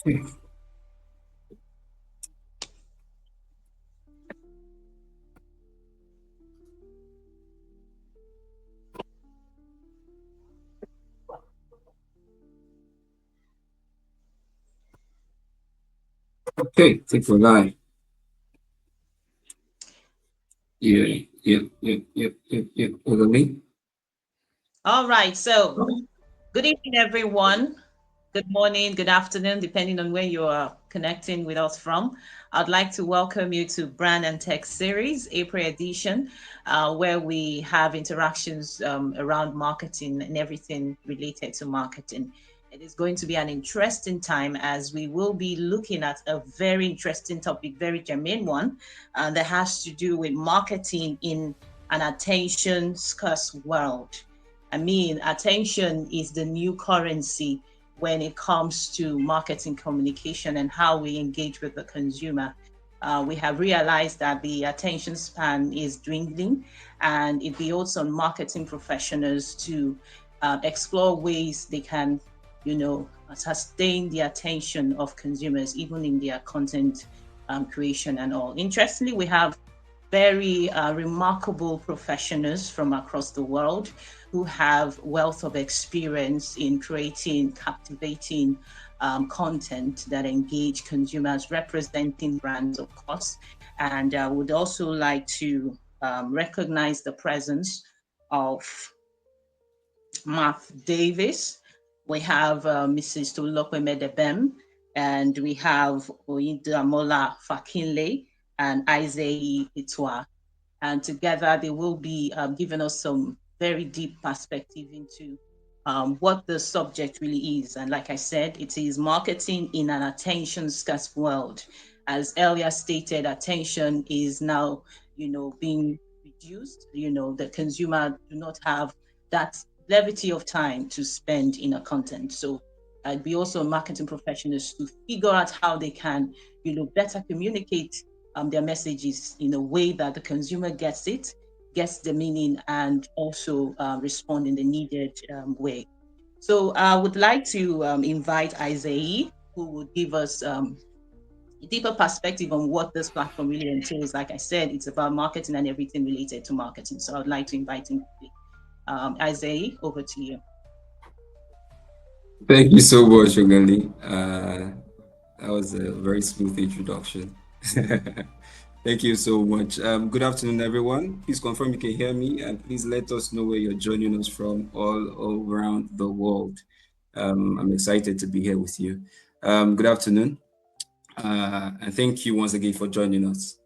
Okay, think we're live. Yep. Over me. All right. So, good evening, everyone. Good morning, good afternoon, depending on where you are connecting with us from. I'd like to welcome you to Brand and Tech Series, April edition, where we have interactions around marketing and everything related to marketing. It is going to be an interesting time as we will be looking at a very interesting topic, very germane one, that has to do with marketing in an attention-scarce world. I mean, attention is the new currency when it comes to marketing communication and how we engage with the consumer. We have realized that the attention span is dwindling, and it behoves on marketing professionals to explore ways they can, sustain the attention of consumers, even in their content creation and all. Interestingly, we have very remarkable professionals from across the world who have wealth of experience in creating captivating content that engage consumers, representing brands, of course. And I would also like to recognize the presence of Davies. We have Mrs. Tolulope Medem, and we have Oyindamola Fakile and Aizehi Itua. And together they will be giving us some very deep perspective into what the subject really is. And like I said, it is marketing in an attention-scarce world. As earlier stated, attention is now, being reduced. The consumer do not have that levity of time to spend in a content. So I'd be also marketing professionals to figure out how they can, better communicate their messages in a way that the consumer gets it, gets the meaning, and also respond in the needed way. So I would like to invite Aizehi, who would give us a deeper perspective on what this platform really entails. Like I said, it's about marketing and everything related to marketing. So I'd like to invite him. Aizehi, over to you. Thank you so much, Oghale. That was a very smooth introduction. Thank you so much. Good afternoon, everyone. Please confirm you can hear me, and please let us know where you're joining us from all around the world. I'm excited to be here with you. Good afternoon, and thank you once again for joining us.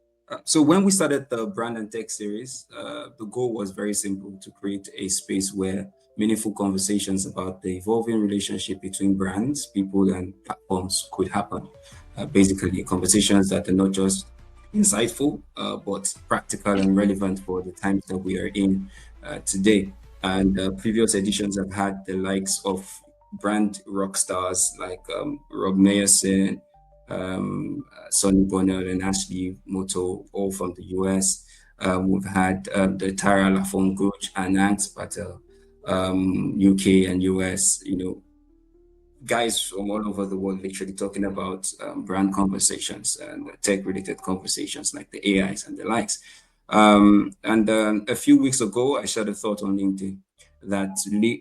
So when we started the Brand and Tech series, the goal was very simple: to create a space where meaningful conversations about the evolving relationship between brands, people, and platforms could happen. Basically, conversations that are not just insightful, but practical and relevant for the times that we are in today. And previous editions have had the likes of brand rock stars like Rob Mayerson, Sonny Bonnell, and Ashley Moto, all from the US. We've had the Tara Lafongoch and Ant Patel, UK and US, guys from all over the world literally talking about brand conversations and tech-related conversations like the AIs and the likes. And a few weeks ago, I shared a thought on LinkedIn that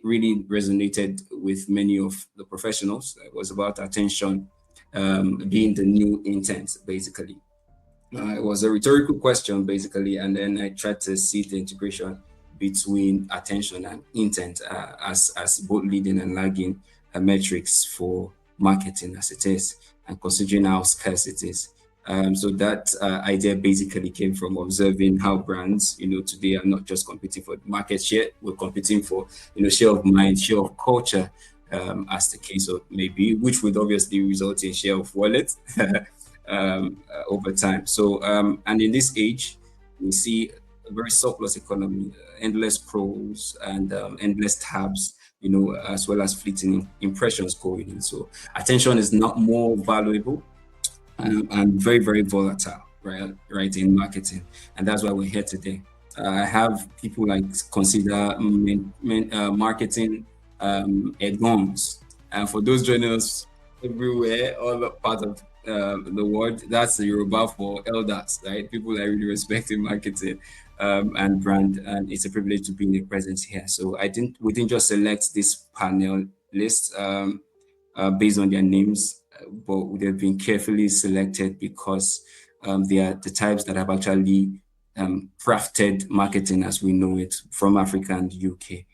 really resonated with many of the professionals. It was about attention being the new intent, basically. It was a rhetorical question, basically, and then I tried to see the integration between attention and intent as both leading and lagging metrics for marketing as it is, and considering how scarce it is. So that idea basically came from observing how brands, today are not just competing for market share, we're competing for, share of mind, share of culture, as the case of maybe, which would obviously result in share of wallet over time. So, and in this age, we see a very surplus economy, endless pros and endless tabs, as well as fleeting impressions going in. So attention is not more valuable and very, very volatile, right, in marketing. And that's why we're here today. I have people like consider marketing advanced. And for those joining us everywhere, all part of the world. That's the Yoruba for elders, right? People I really respect in marketing and brand, and it's a privilege to be in the presence here. So we didn't just select this panel list based on their names, but they've been carefully selected because they are the types that have actually crafted marketing as we know it from Africa and UK.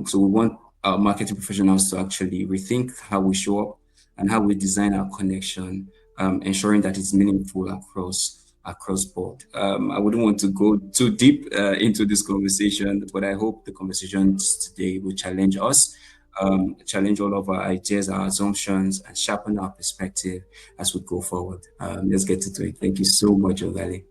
So we want our marketing professionals to actually rethink how we show up and how we design our connection, ensuring that it's meaningful across board. I wouldn't want to go too deep into this conversation, but I hope the conversations today will challenge us, challenge all of our ideas, our assumptions, and sharpen our perspective as we go forward. Let's get into it. Thank you so much, Oghale.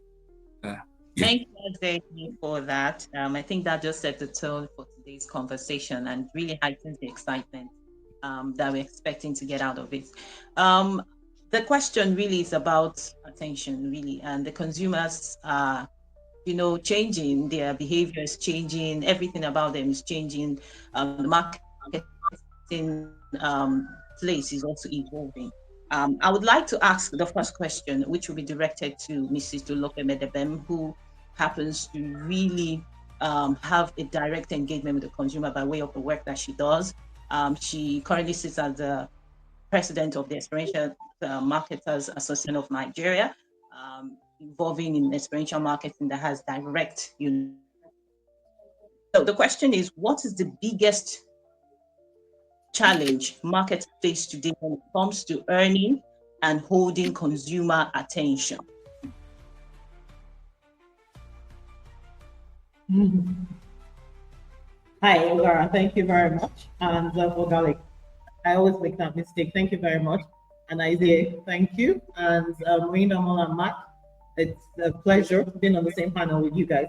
Uh, yeah. Thank you, Aizehi, for that. I think that just set the tone for today's conversation and really heightens the excitement that we're expecting to get out of it. Um, the question really is about attention, really, and the consumers are, changing. Their behavior is changing. Everything about them is changing. The marketing place is also evolving. I would like to ask the first question, which will be directed to Mrs. Tolulope Medem, who happens to really have a direct engagement with the consumer by way of the work that she does. She currently sits as the president of the Experiential Marketers Association of Nigeria, involving in experiential marketing that has direct, impact. So the question is, what is the biggest challenge markets face today when it comes to earning and holding consumer attention? Hi, Laura. Thank you very much. And Oghale, I always make that mistake. Thank you very much. And Aizehi, thank you. And Oyindamola and Matt, it's a pleasure being on the same panel with you guys.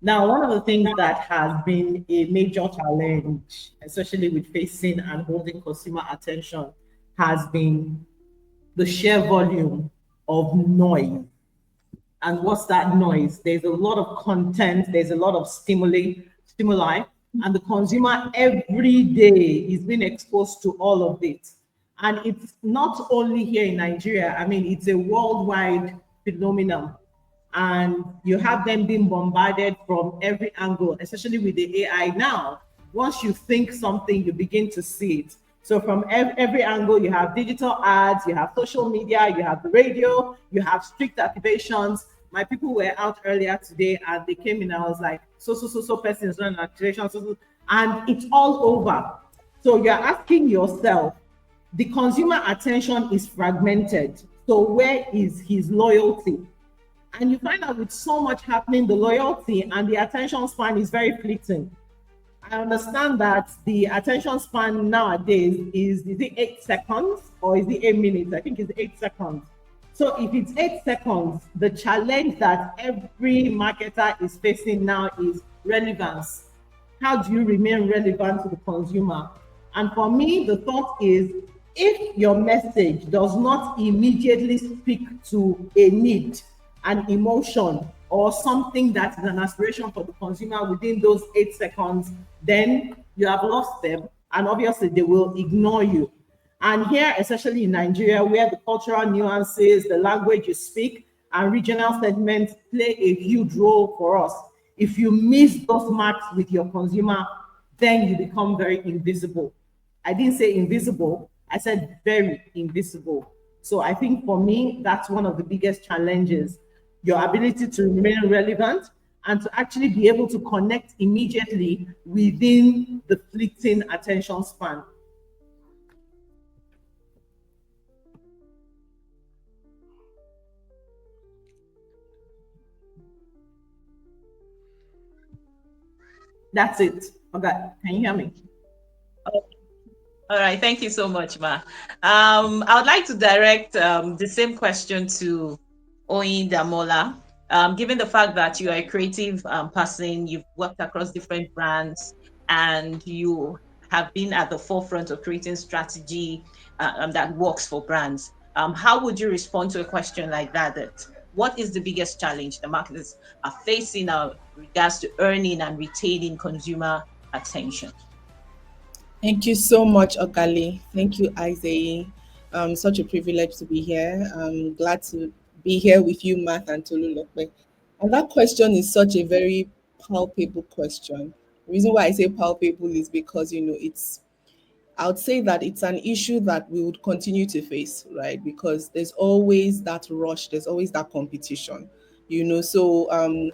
Now, one of the things that has been a major challenge, especially with facing and holding consumer attention, has been the sheer volume of noise. And what's that noise? There's a lot of content, there's a lot of stimuli, and the consumer every day is being exposed to all of it. And it's not only here in Nigeria, I mean, it's a worldwide phenomenon. And you have them being bombarded from every angle, especially with the AI now. Once you think something, you begin to see it. So from every angle, you have digital ads, you have social media, you have the radio, you have strict activations. My people were out earlier today and they came in and I was like, so person is running activation, and it's all over. So you're asking yourself, the consumer attention is fragmented. So where is his loyalty? And you find out with so much happening, the loyalty and the attention span is very fleeting. I understand that the attention span nowadays is it 8 seconds or is it 8 minutes? I think it's 8 seconds. So if it's 8 seconds, the challenge that every marketer is facing now is relevance. How do you remain relevant to the consumer? And for me, the thought is, if your message does not immediately speak to a need, an emotion, or something that is an aspiration for the consumer within those 8 seconds, then you have lost them, and obviously they will ignore you. And here, especially in Nigeria, where the cultural nuances, the language you speak, and regional segments play a huge role for us. If you miss those marks with your consumer, then you become very invisible. I didn't say invisible, I said very invisible. So I think for me, that's one of the biggest challenges, your ability to remain relevant and to actually be able to connect immediately within the fleeting attention span. That's it. Okay, can you hear me? All right, thank you so much, Ma. I would like to direct the same question to Oyindamola. Given the fact that you are a creative person, you've worked across different brands, and you have been at the forefront of creating strategy that works for brands. How would you respond to a question like that? That what is the biggest challenge the marketers are facing regards to earning and retaining consumer attention? Thank you so much, Oghale. Thank you, Aizehi. Such a privilege to be here. I'm glad to be here with you, Matt and Tolulope. And that question is such a very palpable question. The reason why I say palpable is because, I would say that it's an issue that we would continue to face, right? Because there's always that rush, there's always that competition, So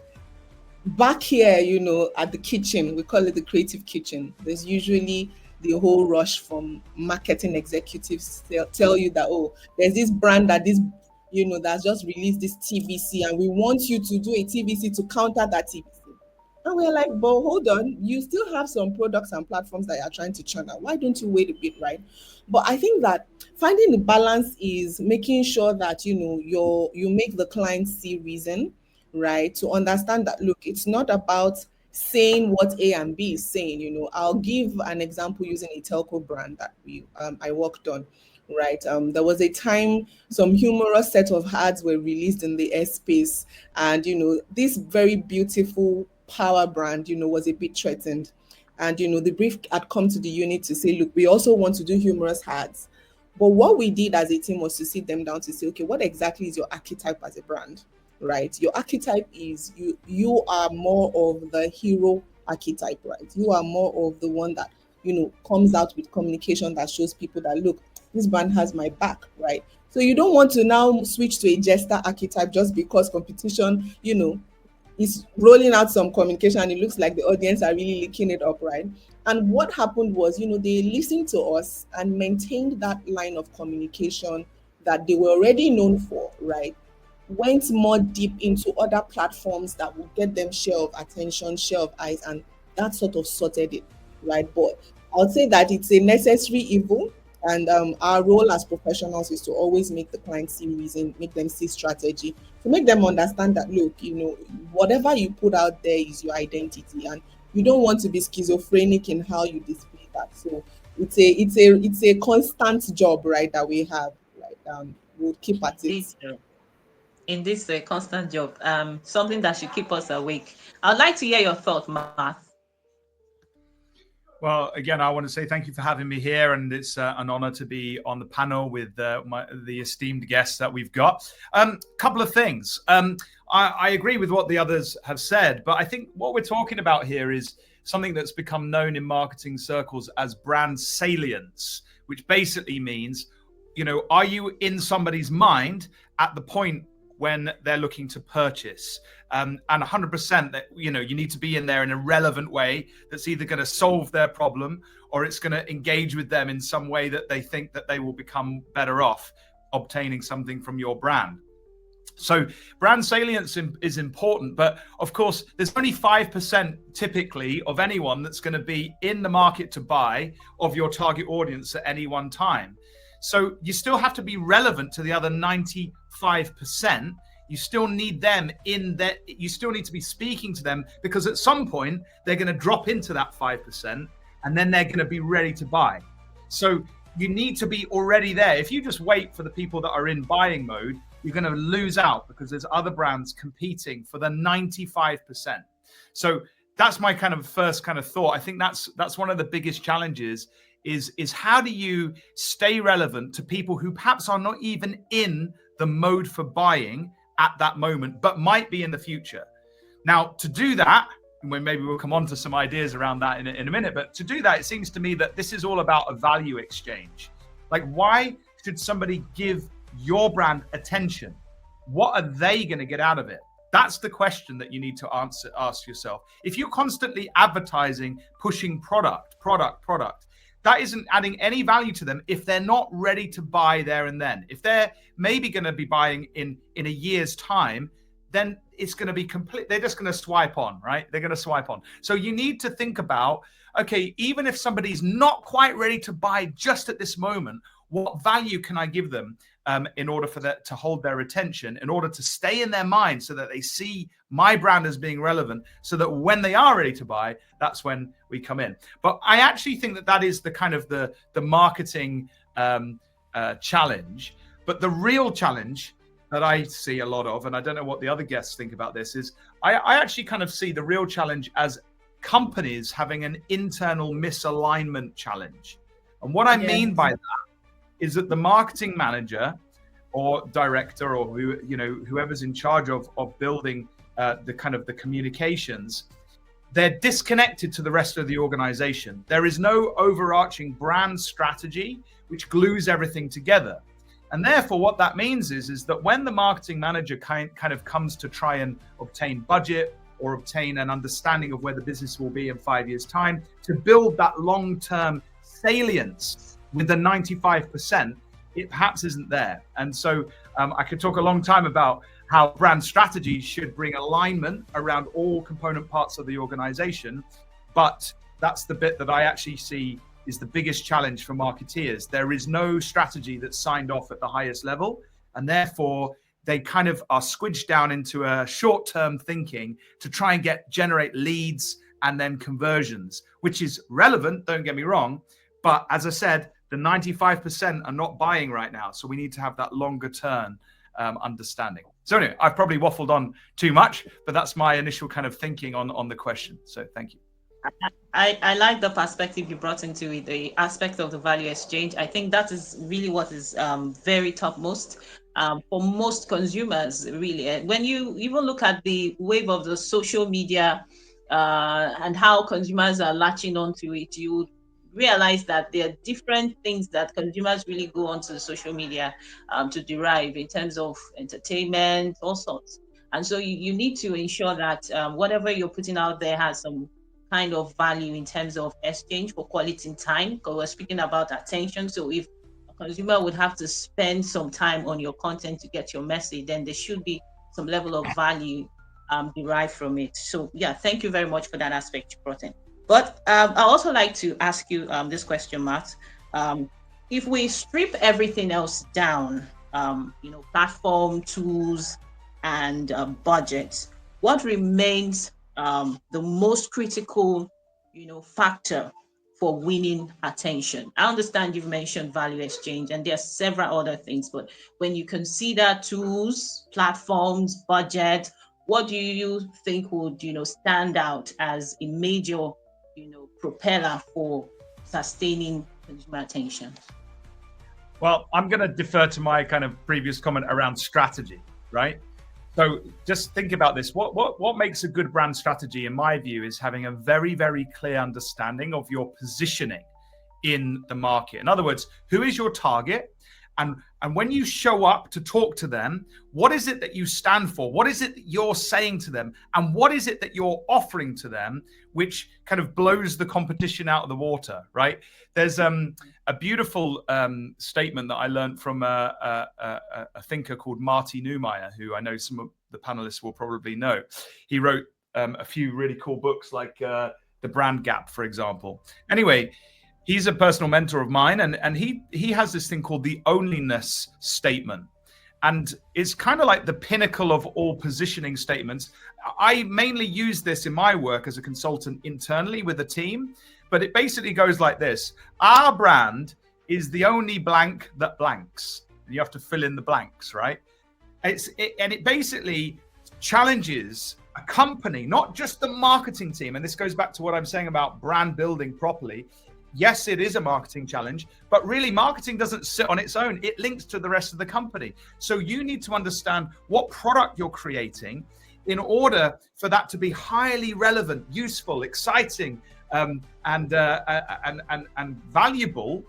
back here, at the kitchen, we call it the creative kitchen. There's usually the whole rush from marketing executives tell you that, oh, there's this brand that's just released this TVC, and we want you to do a TVC to counter that TVC. And we're like, but hold on, you still have some products and platforms that you're trying to churn out. Why don't you wait a bit, right? But I think that finding the balance is making sure that you make the client see reason, right? To understand that, look, it's not about saying what A and B is saying. I'll give an example using a telco brand that I worked on. Right. There was a time some humorous set of ads were released in the airspace, and this very beautiful power brand, was a bit threatened. And the brief had come to the unit to say, look, we also want to do humorous ads. But what we did as a team was to sit them down to say, okay, what exactly is your archetype as a brand? Right? Your archetype is you are more of the hero archetype, right? You are more of the one that, comes out with communication that shows people that, look, this brand has my back, right? So you don't want to now switch to a jester archetype just because competition, is rolling out some communication and it looks like the audience are really licking it up, right? And what happened was, they listened to us and maintained that line of communication that they were already known for, right? Went more deep into other platforms that would get them share of attention, share of eyes, and that sort of sorted it, right? But I would say that it's a necessary evil. And our role as professionals is to always make the client see reason, make them see strategy, to make them understand that, look, whatever you put out there is your identity, and you don't want to be schizophrenic in how you display that. So it's a constant job, right, that we have. Like we'll keep at it. Indeed, a constant job. Something that should keep us awake. I'd like to hear your thought, Matt. Well, again, I want to say thank you for having me here, and it's an honor to be on the panel with the esteemed guests that we've got. Couple of things. I agree with what the others have said, but I think what we're talking about here is something that's become known in marketing circles as brand salience, which basically means, are you in somebody's mind at the point when they're looking to purchase? And 100% that, you need to be in there in a relevant way that's either going to solve their problem or it's going to engage with them in some way that they think that they will become better off obtaining something from your brand. So brand salience is important, but of course, there's only 5% typically of anyone that's going to be in the market to buy of your target audience at any one time. So you still have to be relevant to the other 95%. You still need them in there. You still need to be speaking to them, because at some point they're going to drop into that 5% and then they're going to be ready to buy. So you need to be already there. If you just wait for the people that are in buying mode, you're going to lose out, because there's other brands competing for the 95%. So that's my first thought. I think that's one of the biggest challenges is how do you stay relevant to people who perhaps are not even in the mode for buying at that moment, but might be in the future. Now, to do that, when maybe we'll come on to some ideas around that in a minute, but to do that, it seems to me that this is all about a value exchange. Like, why should somebody give your brand attention? What are they going to get out of it? That's the question that you need to ask yourself. If you're constantly advertising, pushing product, that isn't adding any value to them if they're not ready to buy there and then. If they're maybe going to be buying in a year's time, then it's going to be complete. They're just going to swipe on, right? They're going to swipe on. So you need to think about, okay, even if somebody's not quite ready to buy just at this moment, what value can I give them in order for that to hold their attention, in order to stay in their mind, so that they see my brand as being relevant, so that when they are ready to buy, that's when we come in. But I actually think that is the the marketing challenge. But the real challenge that I see a lot of, and I don't know what the other guests think about this, is I actually see the real challenge as companies having an internal misalignment challenge. And what I mean by that is that the marketing manager or director or whoever's in charge of building the communications, they're disconnected to the rest of the organization. There is no overarching brand strategy which glues everything together. And therefore, what that means is that when the marketing manager kind of comes to try and obtain budget or obtain an understanding of where the business will be in 5 years' time, to build that long-term salience with the 95%, it perhaps isn't there. And so I could talk a long time about how brand strategy should bring alignment around all component parts of the organization. But that's the bit that I actually see is the biggest challenge for marketeers. There is no strategy that's signed off at the highest level, and therefore they kind of are squidged down into a short-term thinking to try and generate leads and then conversions, which is relevant, don't get me wrong. But as I said, the 95% are not buying right now. So we need to have that longer term understanding. So anyway, I've probably waffled on too much, but that's my initial kind of thinking on the question. So thank you. I like the perspective you brought into it, the aspect of the value exchange. I think that is really what is very topmost for most consumers, really. And when you even look at the wave of the social media and how consumers are latching onto it, you realize that there are different things that consumers really go onto the social media to derive in terms of entertainment, all sorts. And so you need to ensure that whatever you're putting out there has some kind of value in terms of exchange for quality time, because we're speaking about attention. So if a consumer would have to spend some time on your content to get your message, then there should be some level of value derived from it. So yeah, thank you very much for that aspect you brought in. But I also like to ask you this question, Matt. If we strip everything else down, platform, tools, and budget, what remains the most critical, factor for winning attention? I understand you've mentioned value exchange, and there are several other things, but when you consider tools, platforms, budget, what do you think would, stand out as a major, propeller for sustaining consumer attention? Well, I'm going to defer to my kind of previous comment around strategy, right? So just think about this. What makes a good brand strategy, in my view, is having a very, very clear understanding of your positioning in the market. In other words, who is your target? And when you show up to talk to them, what is it that you stand for? What is it that you're saying to them? And what is it that you're offering to them, which kind of blows the competition out of the water, right? There's a beautiful statement that I learned from a thinker called Marty Neumeier, who I know some of the panelists will probably know. He wrote a few really cool books like The Brand Gap, for example. Anyway, he's a personal mentor of mine, and he has this thing called the onlyness statement. And it's kind of like the pinnacle of all positioning statements. I mainly use this in my work as a consultant internally with a team, but it basically goes like this. Our brand is the only blank that blanks. You have to fill in the blanks, right? And it basically challenges a company, not just the marketing team. And this goes back to what I'm saying about brand building properly. Yes, it is a marketing challenge, but really marketing doesn't sit on its own. It links to the rest of the company. So you need to understand what product you're creating in order for that to be highly relevant, useful, exciting, and valuable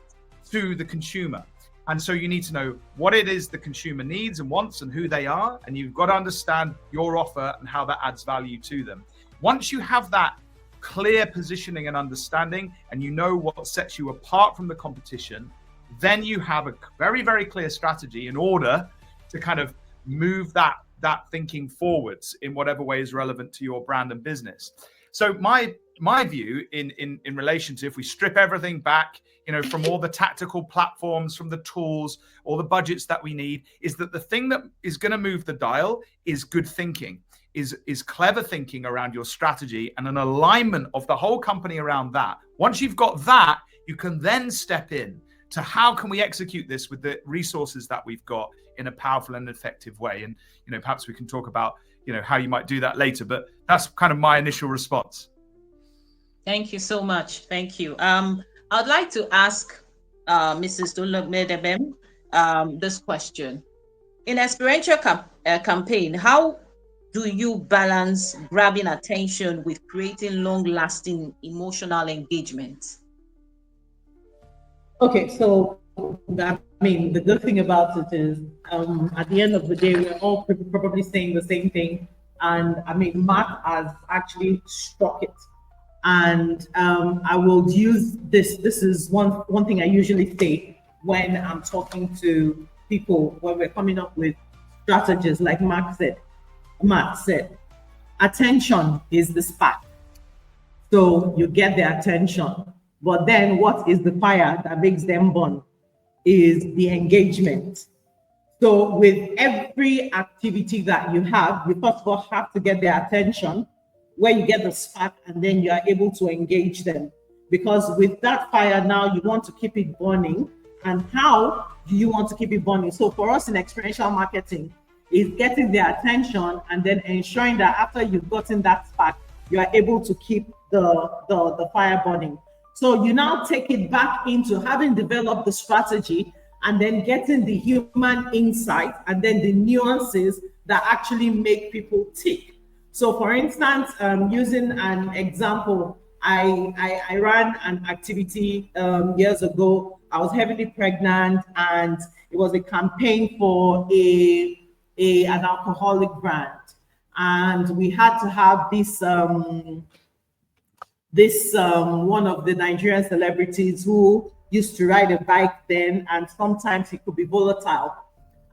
to the consumer. And so you need to know what it is the consumer needs and wants and who they are. And you've got to understand your offer and how that adds value to them. Once you have that clear positioning and understanding, and you know what sets you apart from the competition, then you have a very, very clear strategy in order to kind of move that thinking forwards in whatever way is relevant to your brand and business. So my view in relation to, if we strip everything back, from all the tactical platforms, from the tools, all the budgets that we need, is that the thing that is going to move the dial is good thinking. Is clever thinking around your strategy and an alignment of the whole company around that. Once you've got that, you can then step in to how can we execute this with the resources that we've got in a powerful and effective way. And, perhaps we can talk about, how you might do that later, but that's kind of my initial response. Thank you so much. Thank you. I'd like to ask Mrs. Tolulope Medem, this question. In experiential campaign, how do you balance grabbing attention with creating long-lasting emotional engagement? Okay, so I mean, the good thing about it is, at the end of the day, we're all probably saying the same thing. And I mean, Mark has actually struck it. And I will use this. This is one thing I usually say when I'm talking to people when we're coming up with strategies. Like Mark said, attention is the spark. So you get their attention. But then what is the fire that makes them burn is the engagement. So with every activity that you have, you first of all have to get their attention, where you get the spark, and then you are able to engage them. Because with that fire now, you want to keep it burning. And how do you want to keep it burning? So for us in experiential marketing, is getting their attention and then ensuring that after you've gotten that spark, you are able to keep the fire burning. So you now take it back into having developed the strategy and then getting the human insight and then the nuances that actually make people tick. So for instance, using an example, I ran an activity years ago. I was heavily pregnant and it was a campaign for an alcoholic brand. And we had to have this one of the Nigerian celebrities who used to ride a bike then, and sometimes he could be volatile.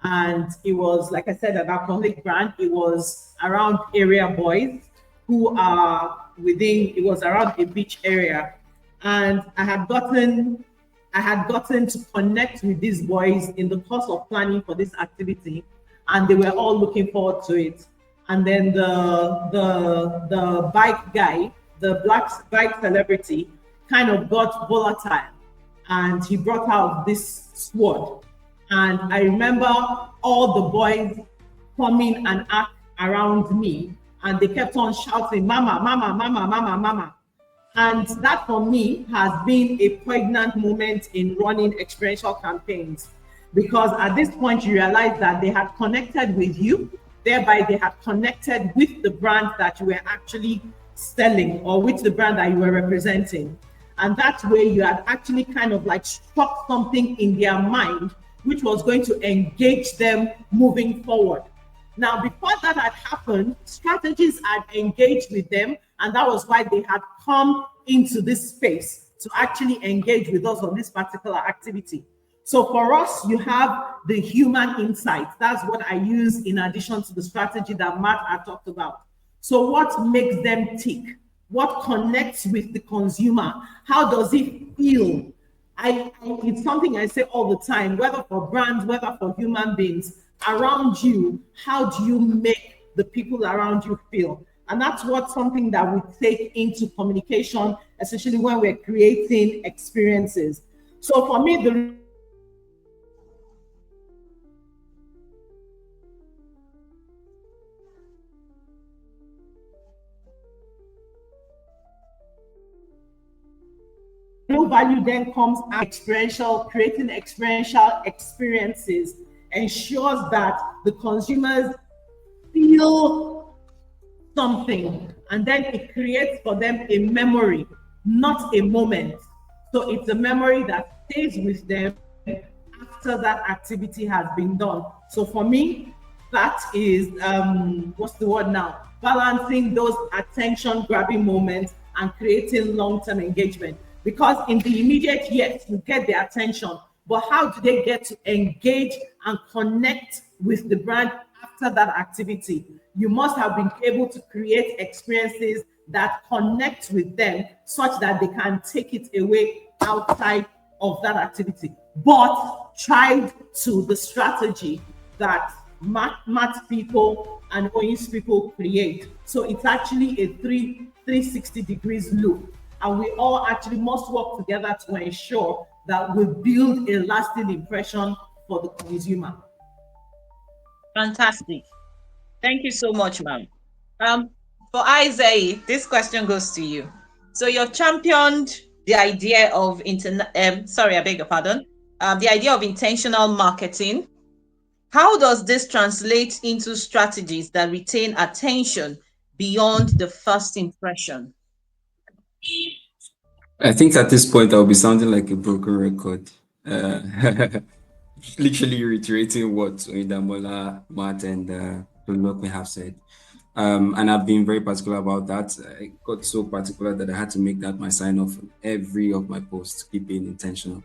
And it was, like I said, an alcoholic brand. It was around area boys who are it was around a beach area. And I had gotten to connect with these boys in the course of planning for this activity, and they were all looking forward to it. And then the bike guy, the black bike celebrity, kind of got volatile, and he brought out this sword. And I remember all the boys coming and act around me, and they kept on shouting, "Mama, mama, mama, mama, mama." And that for me has been a poignant moment in running experiential campaigns, because at this point you realize that they had connected with you, thereby they had connected with the brand that you were actually selling or with the brand that you were representing. And that way you had actually kind of like struck something in their mind, which was going to engage them moving forward. Now, before that had happened, strategies had engaged with them, and that was why they had come into this space to actually engage with us on this particular activity. So for us, you have the human insight. That's what I use in addition to the strategy that Matt had talked about. So what makes them tick? What connects with the consumer? How does it feel? It's something I say all the time, whether for brands, whether for human beings, around you, how do you make the people around you feel? And that's something that we take into communication, especially when we're creating experiences. So for me, the real value then comes experiential, creating experiential experiences ensures that the consumers feel something, and then it creates for them a memory, not a moment. So it's a memory that stays with them after that activity has been done. So for me, that is what's the word now? Balancing those attention grabbing moments and creating long-term engagement. Because in the immediate, yes, you get their attention, but how do they get to engage and connect with the brand after that activity? You must have been able to create experiences that connect with them such that they can take it away outside of that activity, but tied to the strategy that Matt people and Oyin's people create. So it's actually a 360 degrees loop. And we all actually must work together to ensure that we build a lasting impression for the consumer. Fantastic. Thank you so much, ma'am. For Aizehi, this question goes to you. So you've championed the idea of sorry, I beg your pardon. The idea of intentional marketing. How does this translate into strategies that retain attention beyond the first impression? I think at this point I'll be sounding like a broken record. Uh, literally reiterating what Oyindamola, Matt, and Tolulope have said. And I've been very particular about that. I got so particular that I had to make that my sign off on every of my posts, keep being intentional.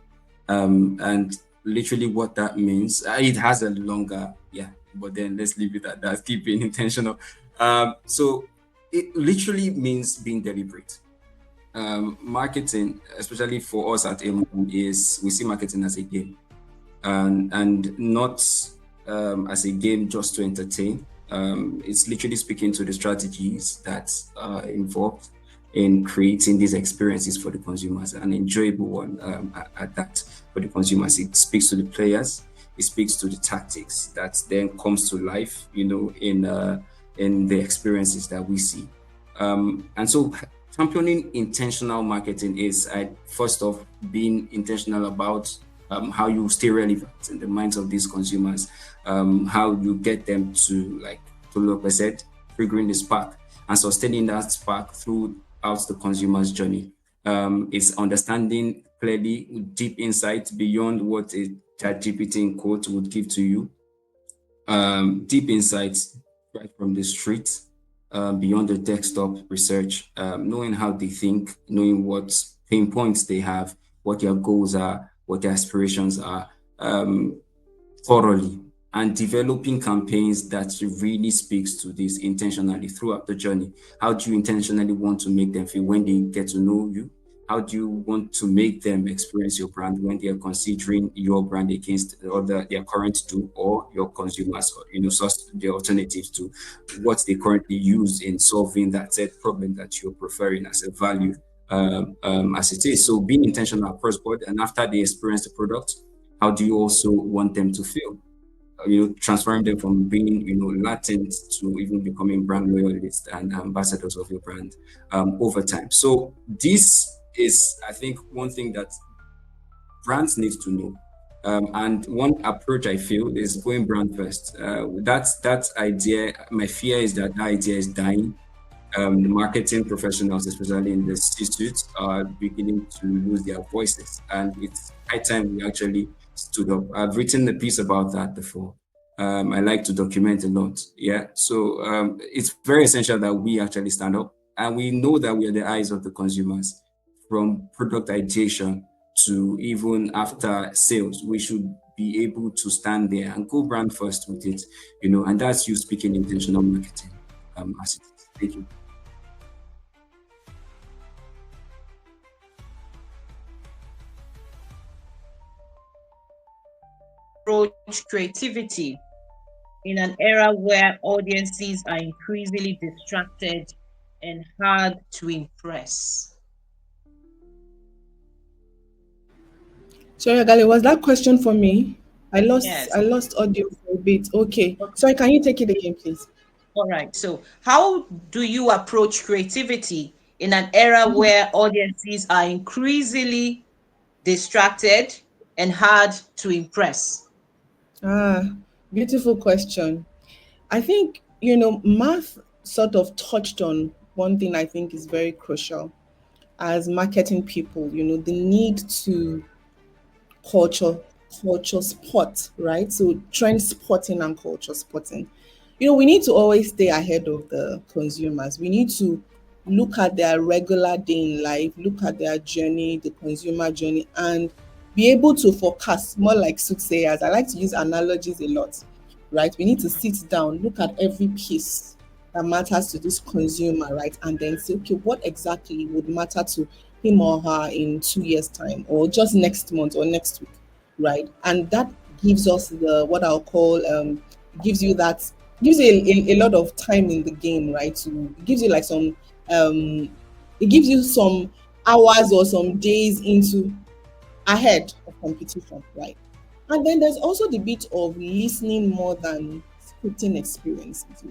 And literally what that means, it has a longer, yeah, but then let's leave it at that, keep being intentional. So it literally means being deliberate. Marketing, especially for us at EXMAN, is we see marketing as a game, and not as a game just to entertain. It's literally speaking to the strategies that are involved in creating these experiences for the consumers, an enjoyable one at that for the consumers. It speaks to the players. It speaks to the tactics that then comes to life, in the experiences that we see. And so championing intentional marketing is first off being intentional about how you stay relevant in the minds of these consumers, how you get them to, like Tolulope said, triggering the spark and sustaining that spark throughout the consumer's journey. It's understanding clearly deep insight beyond what a ChatGPT in quote would give to you. Deep insights right from the streets, beyond the desktop research, knowing how they think, knowing what pain points they have, what their goals are, what their aspirations are, thoroughly, and developing campaigns that really speaks to this intentionally throughout the journey. How do you intentionally want to make them feel when they get to know you? How do you want to make them experience your brand when they are considering your brand against their current do, or your consumers, or source the alternatives to what they currently use in solving that said problem that you're preferring as a value, as it is. So being intentional across board, and after they experience the product, how do you also want them to feel? Transforming them from being, latent to even becoming brand loyalists and ambassadors of your brand over time. So this is, I think, one thing that brands need to know. And one approach I feel is going brand first. That idea. My fear is that idea is dying. The marketing professionals, especially in the C-suites, are beginning to lose their voices, and it's high time we actually stood up. I've written a piece about that before. I like to document a lot. Yeah, so it's very essential that we actually stand up, and we know that we are the eyes of the consumers, from product ideation to even after sales. We should be able to stand there and go brand first with it, and that's you speaking intentional marketing. As it is. Thank you. Approach creativity in an era where audiences are increasingly distracted and hard to impress? Sorry, Oghale, was that question for me? I lost Yes. I lost audio for a bit. Okay. Sorry, can you take it again, please? All right. So, how do you approach creativity in an era where audiences are increasingly distracted and hard to impress? Beautiful question. I think, math sort of touched on one thing I think is very crucial as marketing people, the need to culture culture spot, right? So trend spotting and culture spotting. We need to always stay ahead of the consumers. We need to look at their regular day in life, look at their journey, the consumer journey, and be able to forecast more like soothsayers. I like to use analogies a lot, right? We need to sit down, look at every piece that matters to this consumer, right? And then say, okay, what exactly would matter to him or her in 2 years' time, or just next month or next week, right? And that gives us the what I'll call gives you that gives you a lot of time in the game, right? To it gives you like some it gives you some hours or some days into ahead of competition, right? And then there's also the bit of listening more than scripting experiences.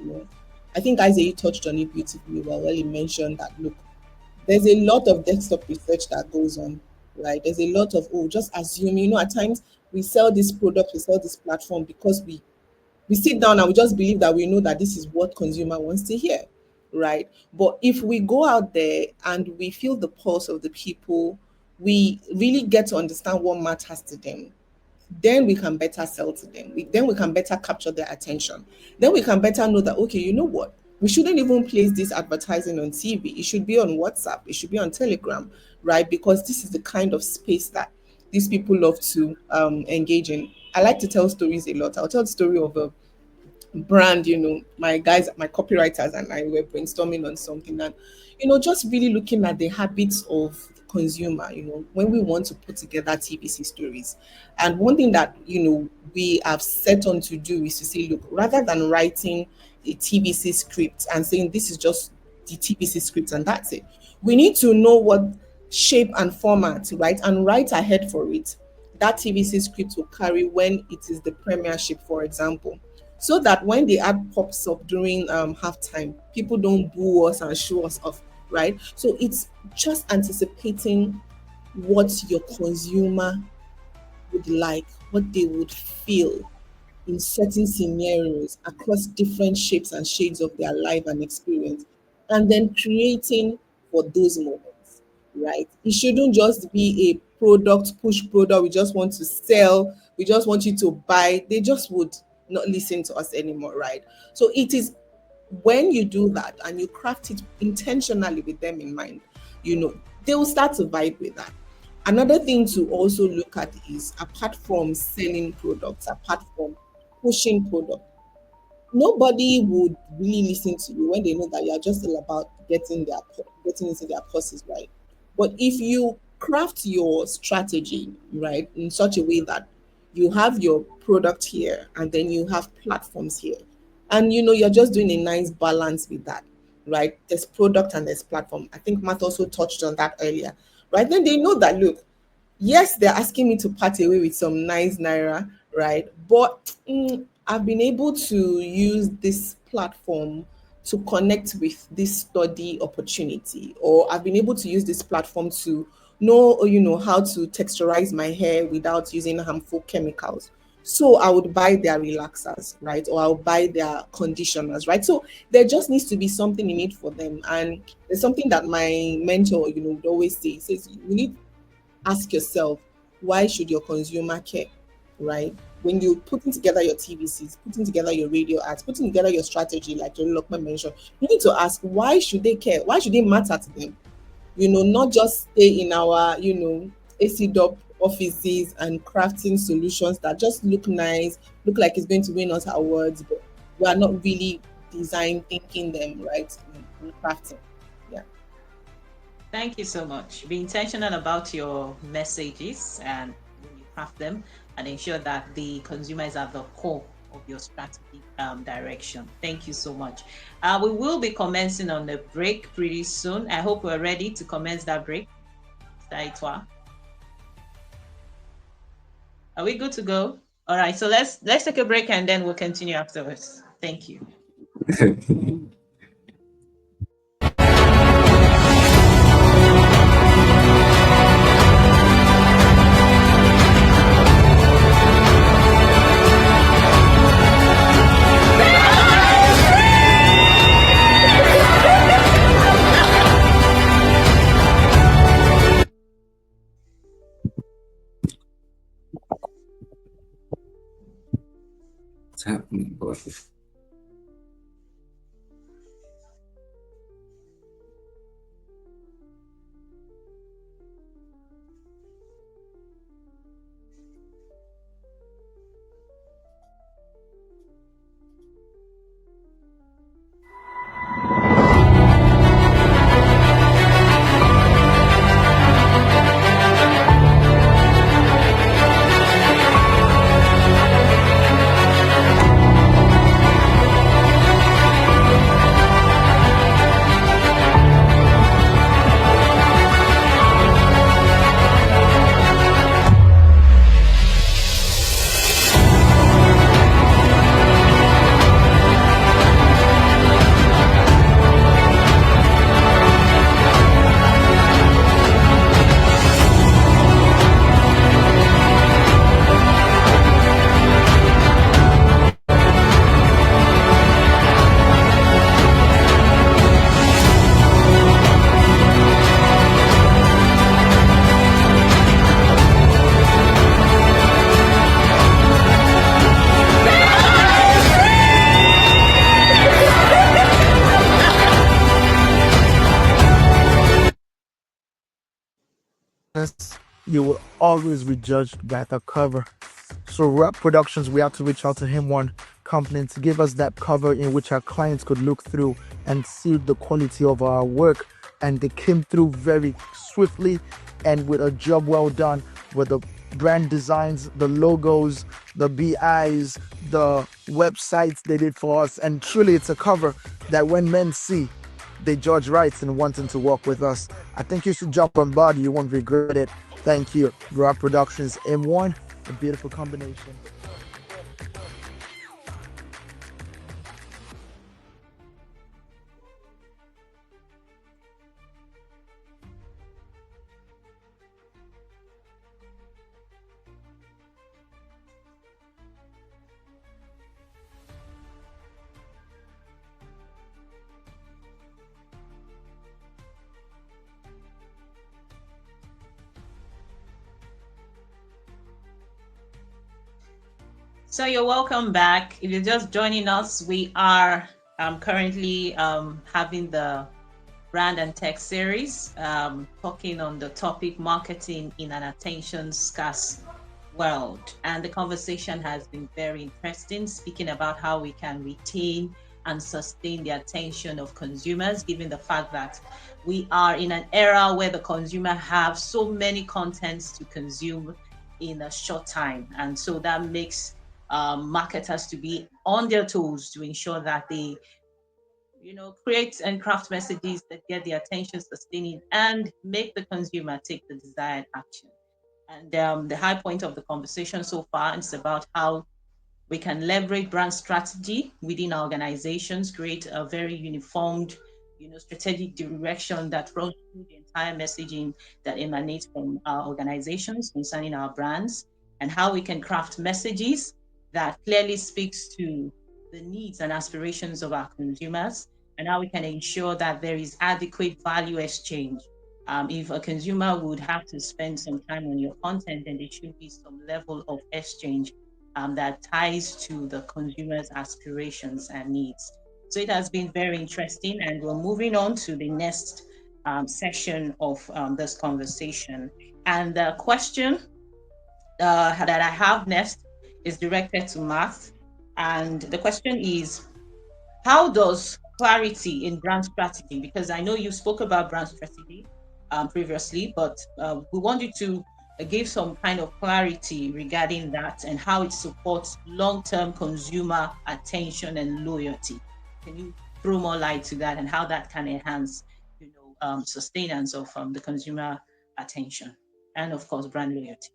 I think Aizehi touched on it beautifully well when he mentioned that look, There's a lot of desktop research that goes on, right? There's a lot of, oh, just assuming, at times we sell this product, we sell this platform because we sit down and we just believe that we know that this is what consumer wants to hear, right? But if we go out there and we feel the pulse of the people, we really get to understand what matters to them, then we can better sell to them. Then we can better capture their attention. Then we can better know that, okay, you know what? We shouldn't even place this advertising on TV. It should be on WhatsApp. It should be on Telegram, right? Because this is the kind of space that these people love to engage in. I like to tell stories a lot. I'll tell the story of a brand. My guys, my copywriters and I were brainstorming on something, and just really looking at the habits of the consumer, when we want to put together TVC stories. And one thing that we have set on to do is to say, look, rather than writing a TVC script and saying this is just the TVC script and that's it, we need to know what shape and format, right, and write ahead for it that TVC script will carry when it is the premiership, for example, so that when the ad pops up during halftime, people don't boo us and show us off, right? So it's just anticipating what your consumer would like, what they would feel in certain scenarios across different shapes and shades of their life and experience, and then creating for those moments, right? It shouldn't just be a push product. We just want to sell. We just want you to buy. They just would not listen to us anymore, right? So it is when you do that and you craft it intentionally with them in mind, they will start to vibe with that. Another thing to also look at is, apart from selling products, apart from pushing product, nobody would really listen to you when they know that you're just all about getting into their courses, right? But if you craft your strategy, right, in such a way that you have your product here and then you have platforms here, and you're just doing a nice balance with that, right? There's product and there's platform. I think Matt also touched on that earlier, right? Then they know that, look, yes, they're asking me to part away with some nice naira, right? But I've been able to use this platform to connect with this study opportunity, or I've been able to use this platform to know, how to texturize my hair without using harmful chemicals. So I would buy their relaxers, right? Or I'll buy their conditioners, right? So there just needs to be something in it for them. And there's something that my mentor, would always say. He says, you need to ask yourself, why should your consumer care, right? When you're putting together your TVCs, putting together your radio ads, putting together your strategy, like Tolulope mentioned, you need to ask, why should they care? Why should they matter to them? Not just stay in our, ACDOP offices and crafting solutions that just look nice, look like it's going to win us awards, but we are not really thinking them, right, in crafting. Yeah. Thank you so much. Be intentional about your messages and when you craft them, and ensure that the consumer is at the core of your strategy direction. Thank you so much. We will be commencing on the break pretty soon. I hope we're ready to commence that break. Itua, are we good to go? All right, so let's take a break and then we'll continue afterwards. Thank you. What's happening, boy? business, you will always be judged by the cover. So Rap Productions, we had to reach out to him, one company, to give us that cover in which our clients could look through and see the quality of our work. And they came through very swiftly and with a job well done, with the brand designs, the logos, the BIs, the websites they did for us. And truly it's a cover that when men see, they judge right and wanting to work with us. I think you should jump on board. You won't regret it. Thank you. Rap Productions M1, a beautiful combination. So you're welcome back. If you're just joining us, we are currently having the Brand and Tech series, talking on the topic marketing in an attention-scarce world. And the conversation has been very interesting, speaking about how we can retain and sustain the attention of consumers, given the fact that we are in an era where the consumer have so many contents to consume in a short time. And so that makes marketers to be on their toes to ensure that they create and craft messages that get the attention sustaining and make the consumer take the desired action. And the high point of the conversation so far is about how we can leverage brand strategy within our organizations, create a very uniformed, strategic direction that runs through the entire messaging that emanates from our organizations concerning our brands, and how we can craft messages that clearly speaks to the needs and aspirations of our consumers, and how we can ensure that there is adequate value exchange. If a consumer would have to spend some time on your content, then there should be some level of exchange that ties to the consumer's aspirations and needs. So it has been very interesting, and we're moving on to the next session of this conversation. And the question that I have next is directed to Matt. And the question is, how does clarity in brand strategy, because I know you spoke about brand strategy previously, but we want you to give some kind of clarity regarding that and how it supports long-term consumer attention and loyalty. Can you throw more light to that and how that can enhance, sustenance of the consumer attention and, of course, brand loyalty?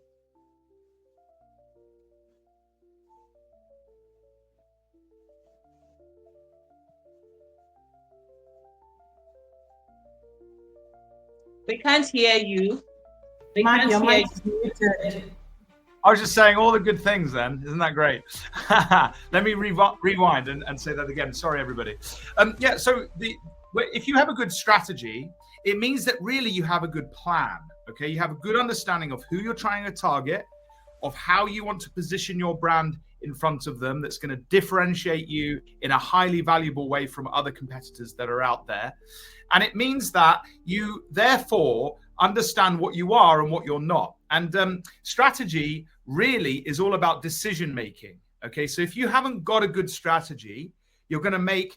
We can't hear you. We Mark, can't your hear mic is muted. I was just saying all the good things then. Isn't that great? Let me rewind and say that again. Sorry, everybody. Yeah, so if you have a good strategy, it means that really you have a good plan. Okay, you have a good understanding of who you're trying to target, of how you want to position your brand in front of them that's going to differentiate you in a highly valuable way from other competitors that are out there. And it means that you therefore understand what you are and what you're not. And strategy really is all about decision making. Okay, so if you haven't got a good strategy, you're going to make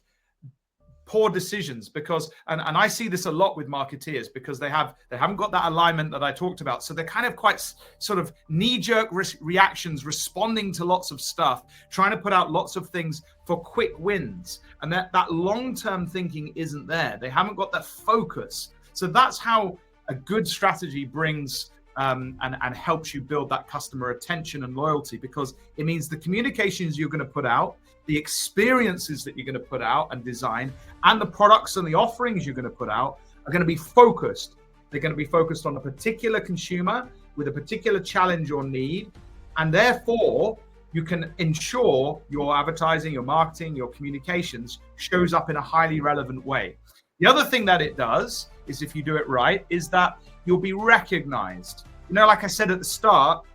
poor decisions because, and I see this a lot with marketeers because they haven't got that alignment that I talked about. So they're kind of quite sort of knee-jerk reactions, responding to lots of stuff, trying to put out lots of things for quick wins. And that long-term thinking isn't there. They haven't got that focus. So that's how a good strategy brings and helps you build that customer attention and loyalty, because it means the communications you're going to put out, the experiences that you're going to put out and design, and the products and the offerings you're going to put out are going to be focused. They're going to be focused on a particular consumer with a particular challenge or need, and therefore you can ensure your advertising, your marketing, your communications shows up in a highly relevant way. The other thing that it does is, if you do it right, is that you'll be recognized. Like I said at the start,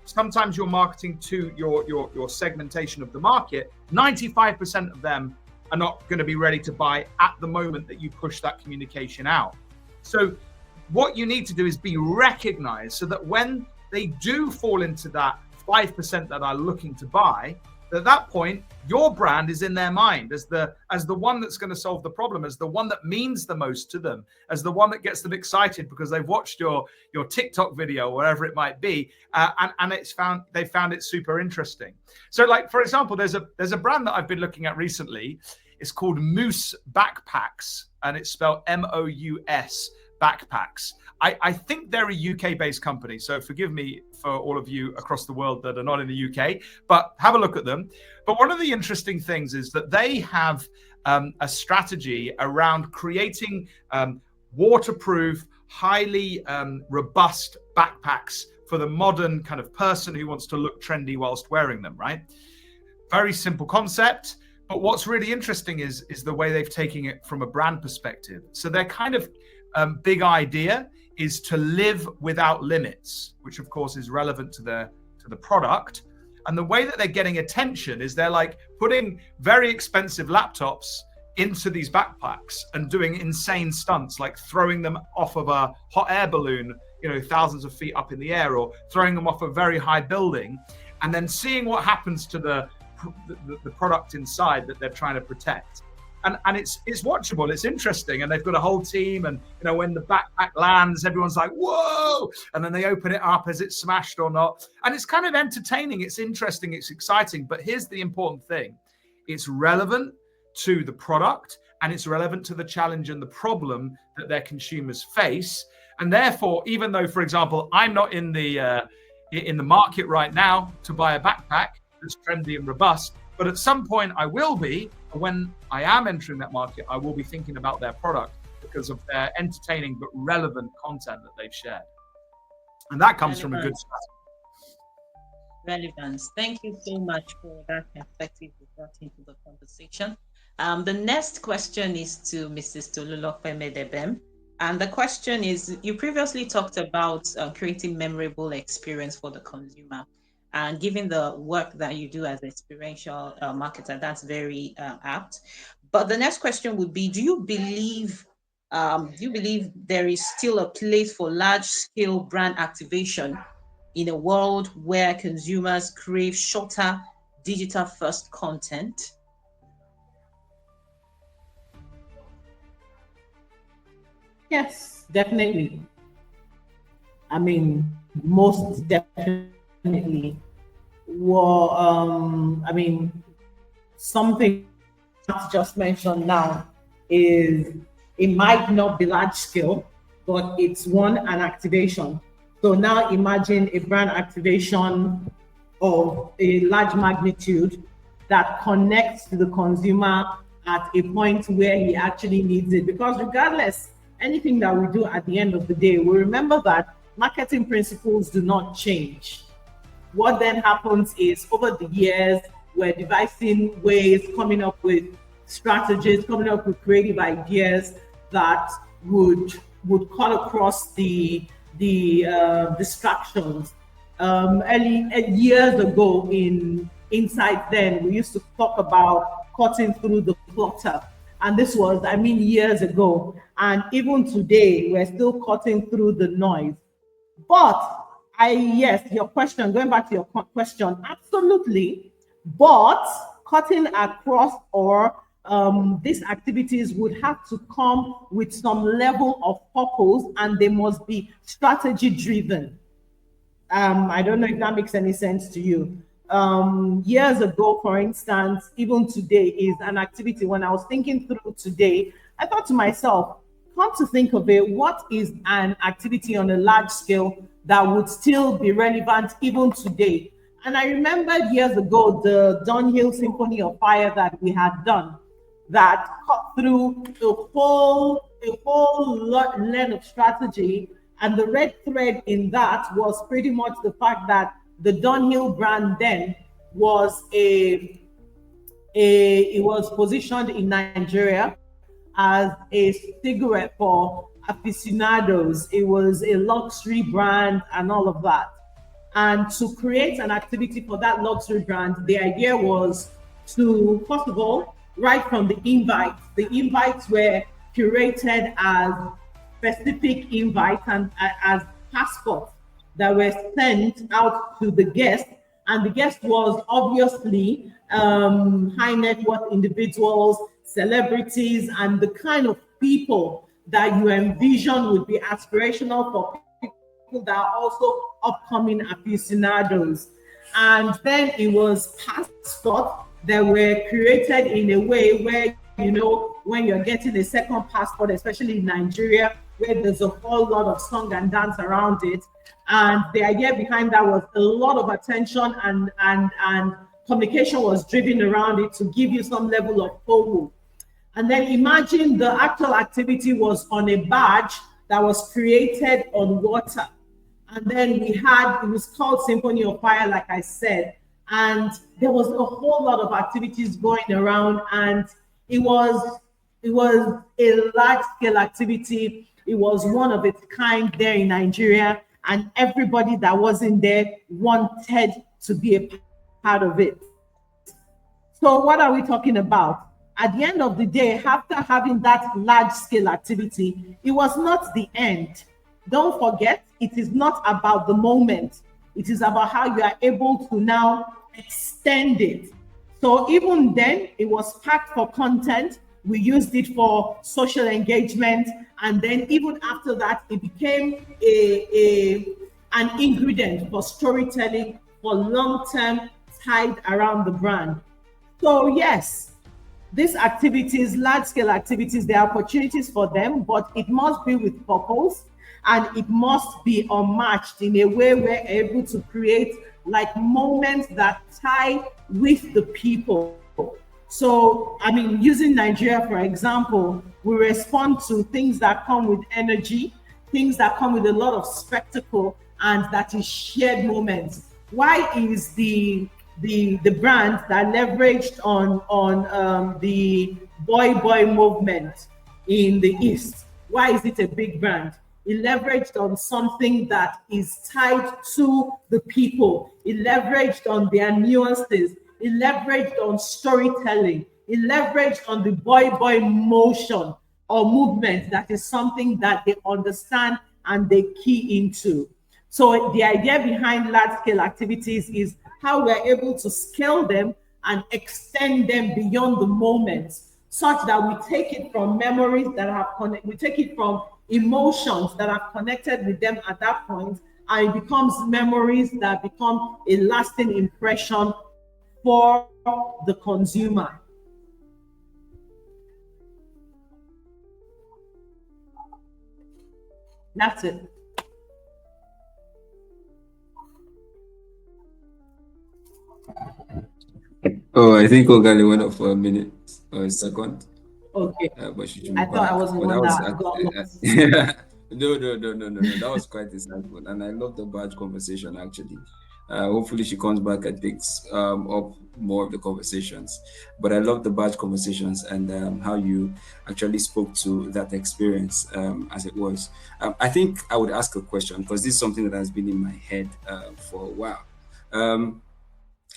sometimes you're marketing to your segmentation of the market. 95% of them are not going to be ready to buy at the moment that you push that communication out. So what you need to do is be recognized so that when they do fall into that 5% that are looking to buy, at that point, your brand is in their mind as the one that's going to solve the problem, as the one that means the most to them, as the one that gets them excited because they've watched your TikTok video, whatever it might be, and they found it super interesting. So, like for example, there's a brand that I've been looking at recently. It's called Moose Backpacks, and it's spelled MOUS Backpacks. I think they're a UK-based company, so forgive me for all of you across the world that are not in the UK, but have a look at them. But one of the interesting things is that they have a strategy around creating waterproof, highly robust backpacks for the modern kind of person who wants to look trendy whilst wearing them, right? Very simple concept. But what's really interesting is the way they've taken it from a brand perspective. So their kind of big idea is to live without limits, which of course is relevant to the product. And the way that they're getting attention is they're like putting very expensive laptops into these backpacks and doing insane stunts, like throwing them off of a hot air balloon, thousands of feet up in the air, or throwing them off a very high building, and then seeing what happens to the product inside that they're trying to protect. And it's watchable, it's interesting, and they've got a whole team, and when the backpack lands, everyone's like, whoa, and then they open it up as it's smashed or not, and it's kind of entertaining, it's interesting, it's exciting. But here's the important thing: it's relevant to the product, and it's relevant to the challenge and the problem that their consumers face. And therefore, even though, for example, I'm not in the market right now to buy a backpack that's trendy and robust, but at some point I will be. When I am entering that market, I will be thinking about their product because of their entertaining but relevant content that they've shared. And that comes from a good strategy. Relevance. Thank you so much for that perspective you brought into the conversation. The next question is to Mrs. Tolulope Medem. And the question is, you previously talked about creating memorable experience for the consumer. And given the work that you do as experiential marketer, that's very apt. But the next question would be, do you believe there is still a place for large-scale brand activation in a world where consumers crave shorter digital-first content? Yes, definitely. I mean, most definitely. Well, something I just mentioned now is it might not be large scale, but it's an activation. So now imagine a brand activation of a large magnitude that connects to the consumer at a point where he actually needs it. Because regardless, anything that we do at the end of the day, we remember that marketing principles do not change. What then happens is over the years, we're devising ways, coming up with strategies, coming up with creative ideas that would cut across the distractions. Years ago in Inside Then, we used to talk about cutting through the clutter. And this was, years ago. And even today, we're still cutting through the noise. But your question, going back to your question, absolutely. But cutting across or these activities would have to come with some level of purpose, and they must be strategy driven. I don't know if that makes any sense to you. Years ago, for instance, even today is an activity. When I was thinking through today, I thought to myself, come to think of it, what is an activity on a large scale that would still be relevant even today? And I remembered years ago the Dunhill Symphony of Fire that we had done that cut through a whole lane of strategy. And the red thread in that was pretty much the fact that the Dunhill brand then was it was positioned in Nigeria as a cigarette for aficionados. It was a luxury brand and all of that. And to create an activity for that luxury brand, the idea was to, first of all, right from the invites were curated as specific invites and as passports that were sent out to the guest. And the guest was obviously high net worth individuals, celebrities, and the kind of people that you envision would be aspirational for people that are also upcoming aficionados. And then it was passports that were created in a way where, you know, when you're getting a second passport, especially in Nigeria, where there's a whole lot of song and dance around it. And the idea behind that was a lot of attention and communication was driven around it to give you some level of FOMO. And then imagine the actual activity was on a badge that was created on water. And then we had, it was called Symphony of Fire, like I said. And there was a whole lot of activities going around, and it was a large scale activity. It was one of its kind there in Nigeria, and everybody that wasn't there wanted to be a part of it. So what are we talking about? At the end of the day, after having that large scale activity, it was not the end. Don't forget, it is not about the moment. It is about how you are able to now extend it. So even then, it was packed for content. We used it for social engagement. And then even after that, it became an ingredient for storytelling for long-term tied around the brand. So yes, these activities, large-scale activities, there are opportunities for them, but it must be with purpose, and it must be unmatched in a way we're able to create like moments that tie with the people. So, I mean, using Nigeria, for example, we respond to things that come with energy, things that come with a lot of spectacle, and that is shared moments. Why is the brand that leveraged on the boy movement in the East? Why is it a big brand? It leveraged on something that is tied to the people. It leveraged on their nuances. It leveraged on storytelling. It leveraged on the boy motion or movement that is something that they understand and they key into. So the idea behind large-scale activities is how we're able to scale them and extend them beyond the moments, such that we take it from memories that have connected, we take it from emotions that are connected with them at that point, and it becomes memories that become a lasting impression for the consumer. That's it. Oh, I think Oghale went off for a minute or a second. Okay. But she I thought I was the one that got lost. No. That was quite insightful, and I love the badge conversation actually. Hopefully she comes back and takes up more of the conversations. But I love the badge conversations and how you actually spoke to that experience as it was. I think I would ask a question because this is something that has been in my head for a while.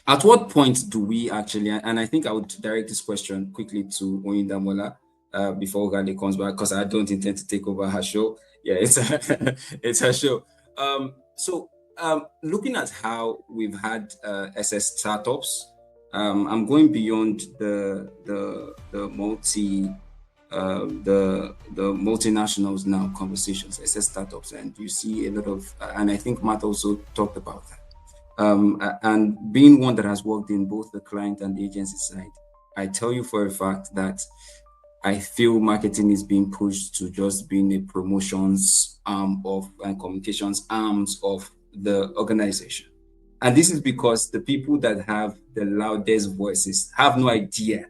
At what point do we actually, and I think I would direct this question quickly to Oyindamola before Oghale comes back, because I don't intend to take over her show. Yeah, it's it's her show. Looking at how we've had SS startups, I'm going beyond the multinationals now conversations, SS startups, and you see a lot of, and I think Matt also talked about that. And being one that has worked in both the client and the agency side, I tell you for a fact that I feel marketing is being pushed to just being a promotions arm of and communications arms of the organization. And this is because the people that have the loudest voices have no idea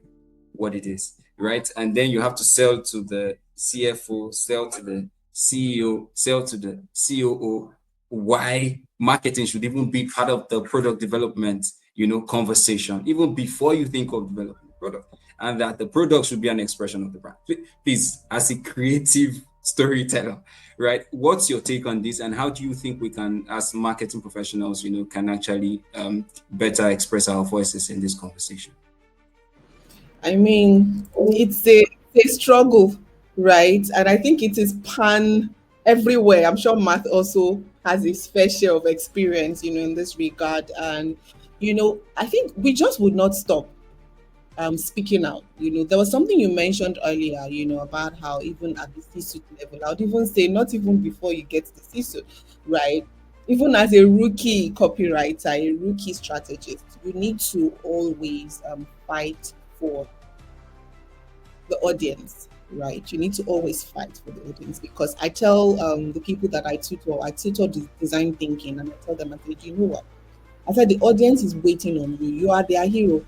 what it is, right? And then you have to sell to the CFO, sell to the CEO, sell to the COO, why marketing should even be part of the product development, conversation, even before you think of developing the product, and that the product should be an expression of the brand. Please, as a creative storyteller, right? What's your take on this, and how do you think we can, as marketing professionals, can actually better express our voices in this conversation? I mean, it's a struggle. right? And I think it is pan everywhere. I'm sure math also has its fair share of experience, in this regard. And, I think we just would not stop speaking out. There was something you mentioned earlier, about how even at the C-suite level, I would even say not even before you get to the C-suite, right? Even as a rookie copywriter, a rookie strategist, you need to always fight for the audience, right? You need to always fight for the audience, because I tell the people that I tutor design thinking, and I tell them, I say, you know what? I said the audience is waiting on you. You are their hero.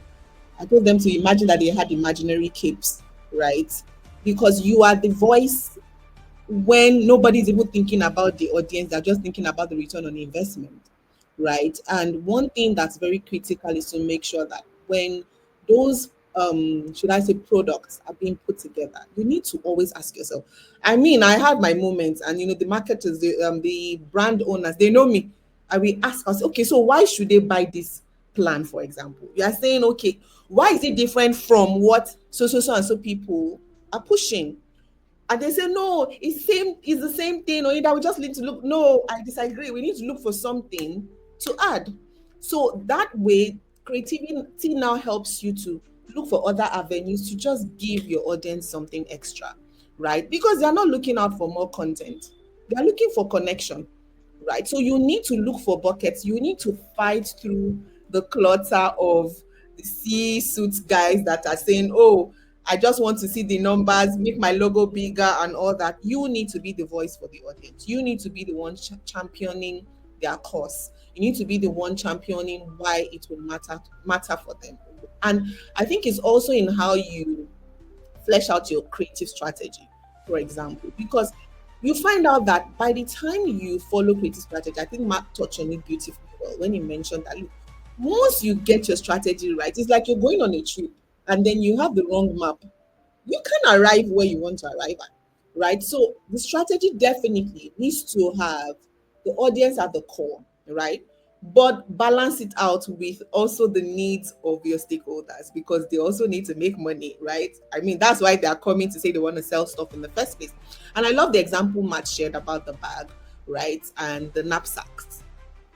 I told them to imagine that they had imaginary capes, right? Because you are the voice when nobody's even thinking about the audience, they're just thinking about the return on investment, right? And one thing that's very critical is to make sure that when those should I say products are being put together, you need to always ask yourself. I mean, I had my moments, and the marketers, the brand owners, they know me. I will ask us, okay, so why should they buy this plan, for example? You are saying, okay, why is it different from what so and so people are pushing? And they say, no, it's the same thing, or that we just need to look. No, I disagree. We need to look for something to add. So that way, creativity now helps you to look for other avenues to just give your audience something extra, right? Because they're not looking out for more content, they're looking for connection, right? So you need to look for buckets. You need to fight through the clutter of the C-suit guys that are saying, oh, I just want to see the numbers, make my logo bigger and all that. You need to be the voice for the audience. You need to be the one championing their cause. You need to be the one championing why it will matter for them. And I think it's also in how you flesh out your creative strategy, for example, because you find out that by the time you follow creative strategy, I think Mark touched on it beautifully well when he mentioned that, look, once you get your strategy right, it's like you're going on a trip and then you have the wrong map. You can arrive where you want to arrive at, right? So the strategy definitely needs to have the audience at the core, right? But balance it out with also the needs of your stakeholders, because they also need to make money, right? I mean, that's why they are coming to say they want to sell stuff in the first place. And I love the example Matt shared about the bag, right? And the knapsacks.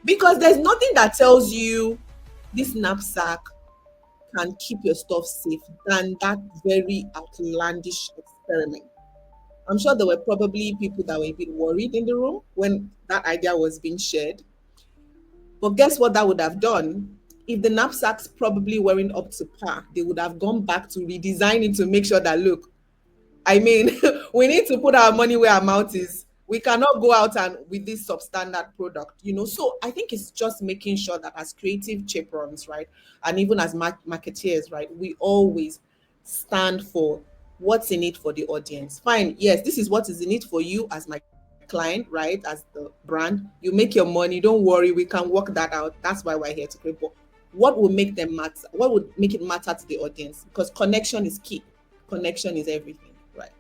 Because there's nothing that tells you this knapsack can keep your stuff safe than that very outlandish experiment. I'm sure there were probably people that were a bit worried in the room when that idea was being shared. But guess what that would have done? If the knapsacks probably weren't up to par, they would have gone back to redesigning to make sure that, look, I mean, we need to put our money where our mouth is. We cannot go out and with this substandard product. So I think it's just making sure that as creative chaperons, right, and even as marketeers, right, we always stand for what's in it for the audience. Fine, yes, this is what is in it for you as my client, right, as the brand. You make your money. Don't worry, we can work that out. That's why we're here to create. But what will make them matter? What would make it matter to the audience? Because connection is key. Connection is everything, right?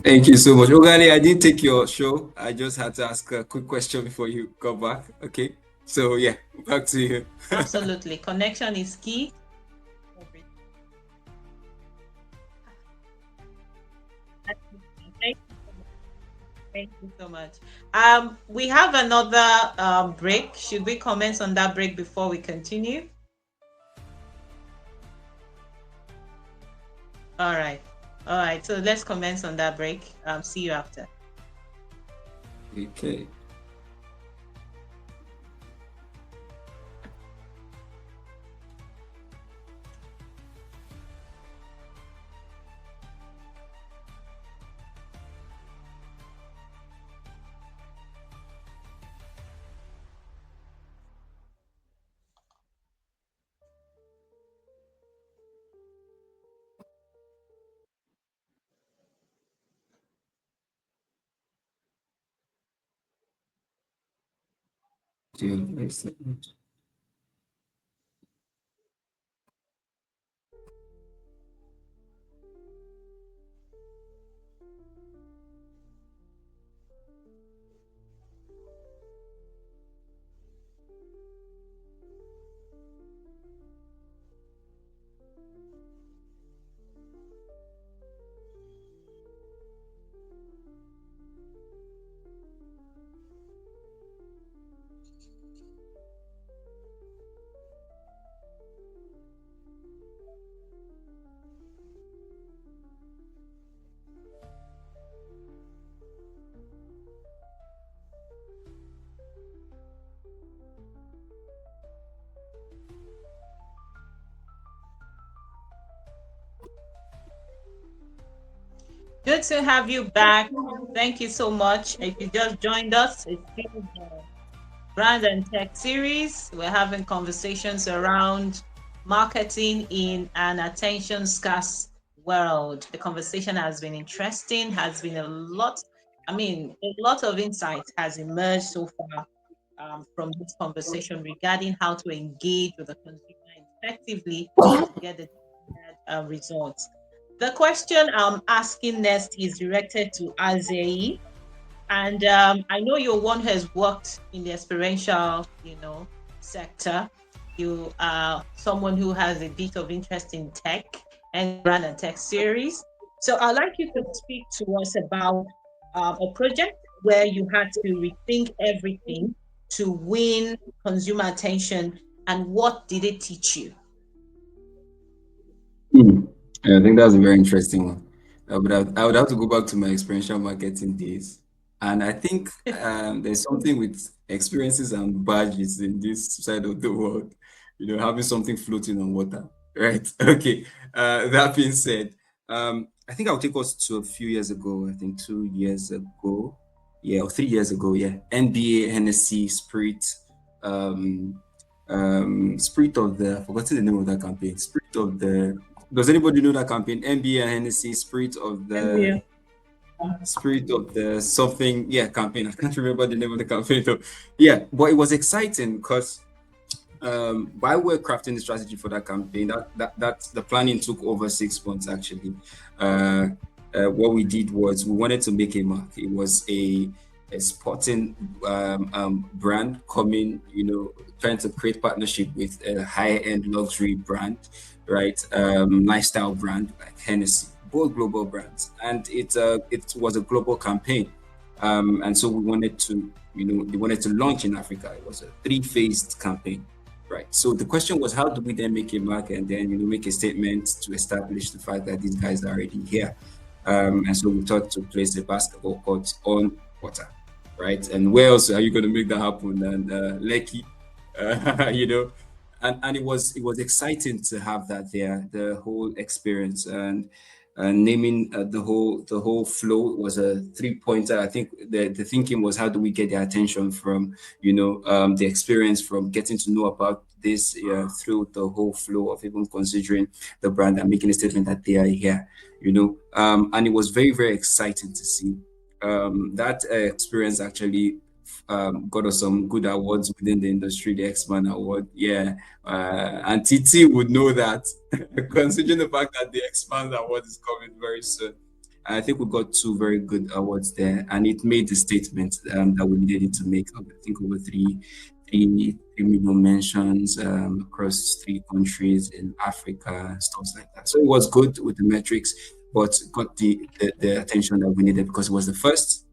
Thank you so much. Oghale, I didn't take your show. I just had to ask a quick question before you come back. Okay. So yeah, back to you. Absolutely. Connection is key. Thank thank you so much. We have another break. Should we comment on that break before we continue? All right. All right. So let's comment on that break. See you after. Okay. Good to have you back. Thank you so much. If you just joined us, it's still the Brand and Tech series. We're having conversations around marketing in an attention-scarce world. The conversation has been interesting, has been a lot of insight has emerged so far from this conversation regarding how to engage with the consumer effectively to get the desired results. The question I'm asking next is directed to Aizehi. And I know you're one who has worked in the experiential, sector. You are someone who has a bit of interest in tech and brand and tech series. So I'd like you to speak to us about a project where you had to rethink everything to win consumer attention, and what did it teach you? Hmm. I think that's a very interesting one. But I would have to go back to my experiential marketing days. And I think there's something with experiences and badges in this side of the world, having something floating on water, right? Okay. That being said, I think I'll take us to a few years ago, I think 2 years ago. Yeah, or 3 years ago. Yeah. NBA, Hennessy, Spirit, um, Spirit of the, I've forgotten the name of that campaign. Spirit of the, does anybody know that campaign? NBA and Hennessy, NBA. Spirit of the something, yeah, campaign. I can't remember the name of the campaign though. Yeah, but it was exciting because while we're crafting the strategy for that campaign, that the planning took over 6 months actually. Uh, what we did was we wanted to make a mark. It was a sporting brand coming, trying to create partnership with a high-end luxury brand, right? Lifestyle brand like Hennessy, both global brands, and it was a global campaign. And so we wanted to, they wanted to launch in Africa. It was a three-phased campaign. Right. So the question was, how do we then make a mark and then make a statement to establish the fact that these guys are already here? And so we thought to place a basketball court on water, right? And where else are you going to make that happen than Lekki? You know, and it was exciting to have that there, the whole experience and naming the whole flow was a 3 pointer. I think the thinking was, how do we get their attention from the experience, from getting to know about this through the whole flow of even considering the brand and making a statement that they are here, and it was very, very exciting to see that experience actually got us some good awards within the industry, the EXMAN award. Yeah. And TT would know that, considering the fact that the EXMAN award is coming very soon. I think we got two very good awards there, and it made the statement that we needed to make. I think over 3 million mentions across 3 countries in Africa, stuff like that. So it was good with the metrics, but got the attention that we needed because it was the first.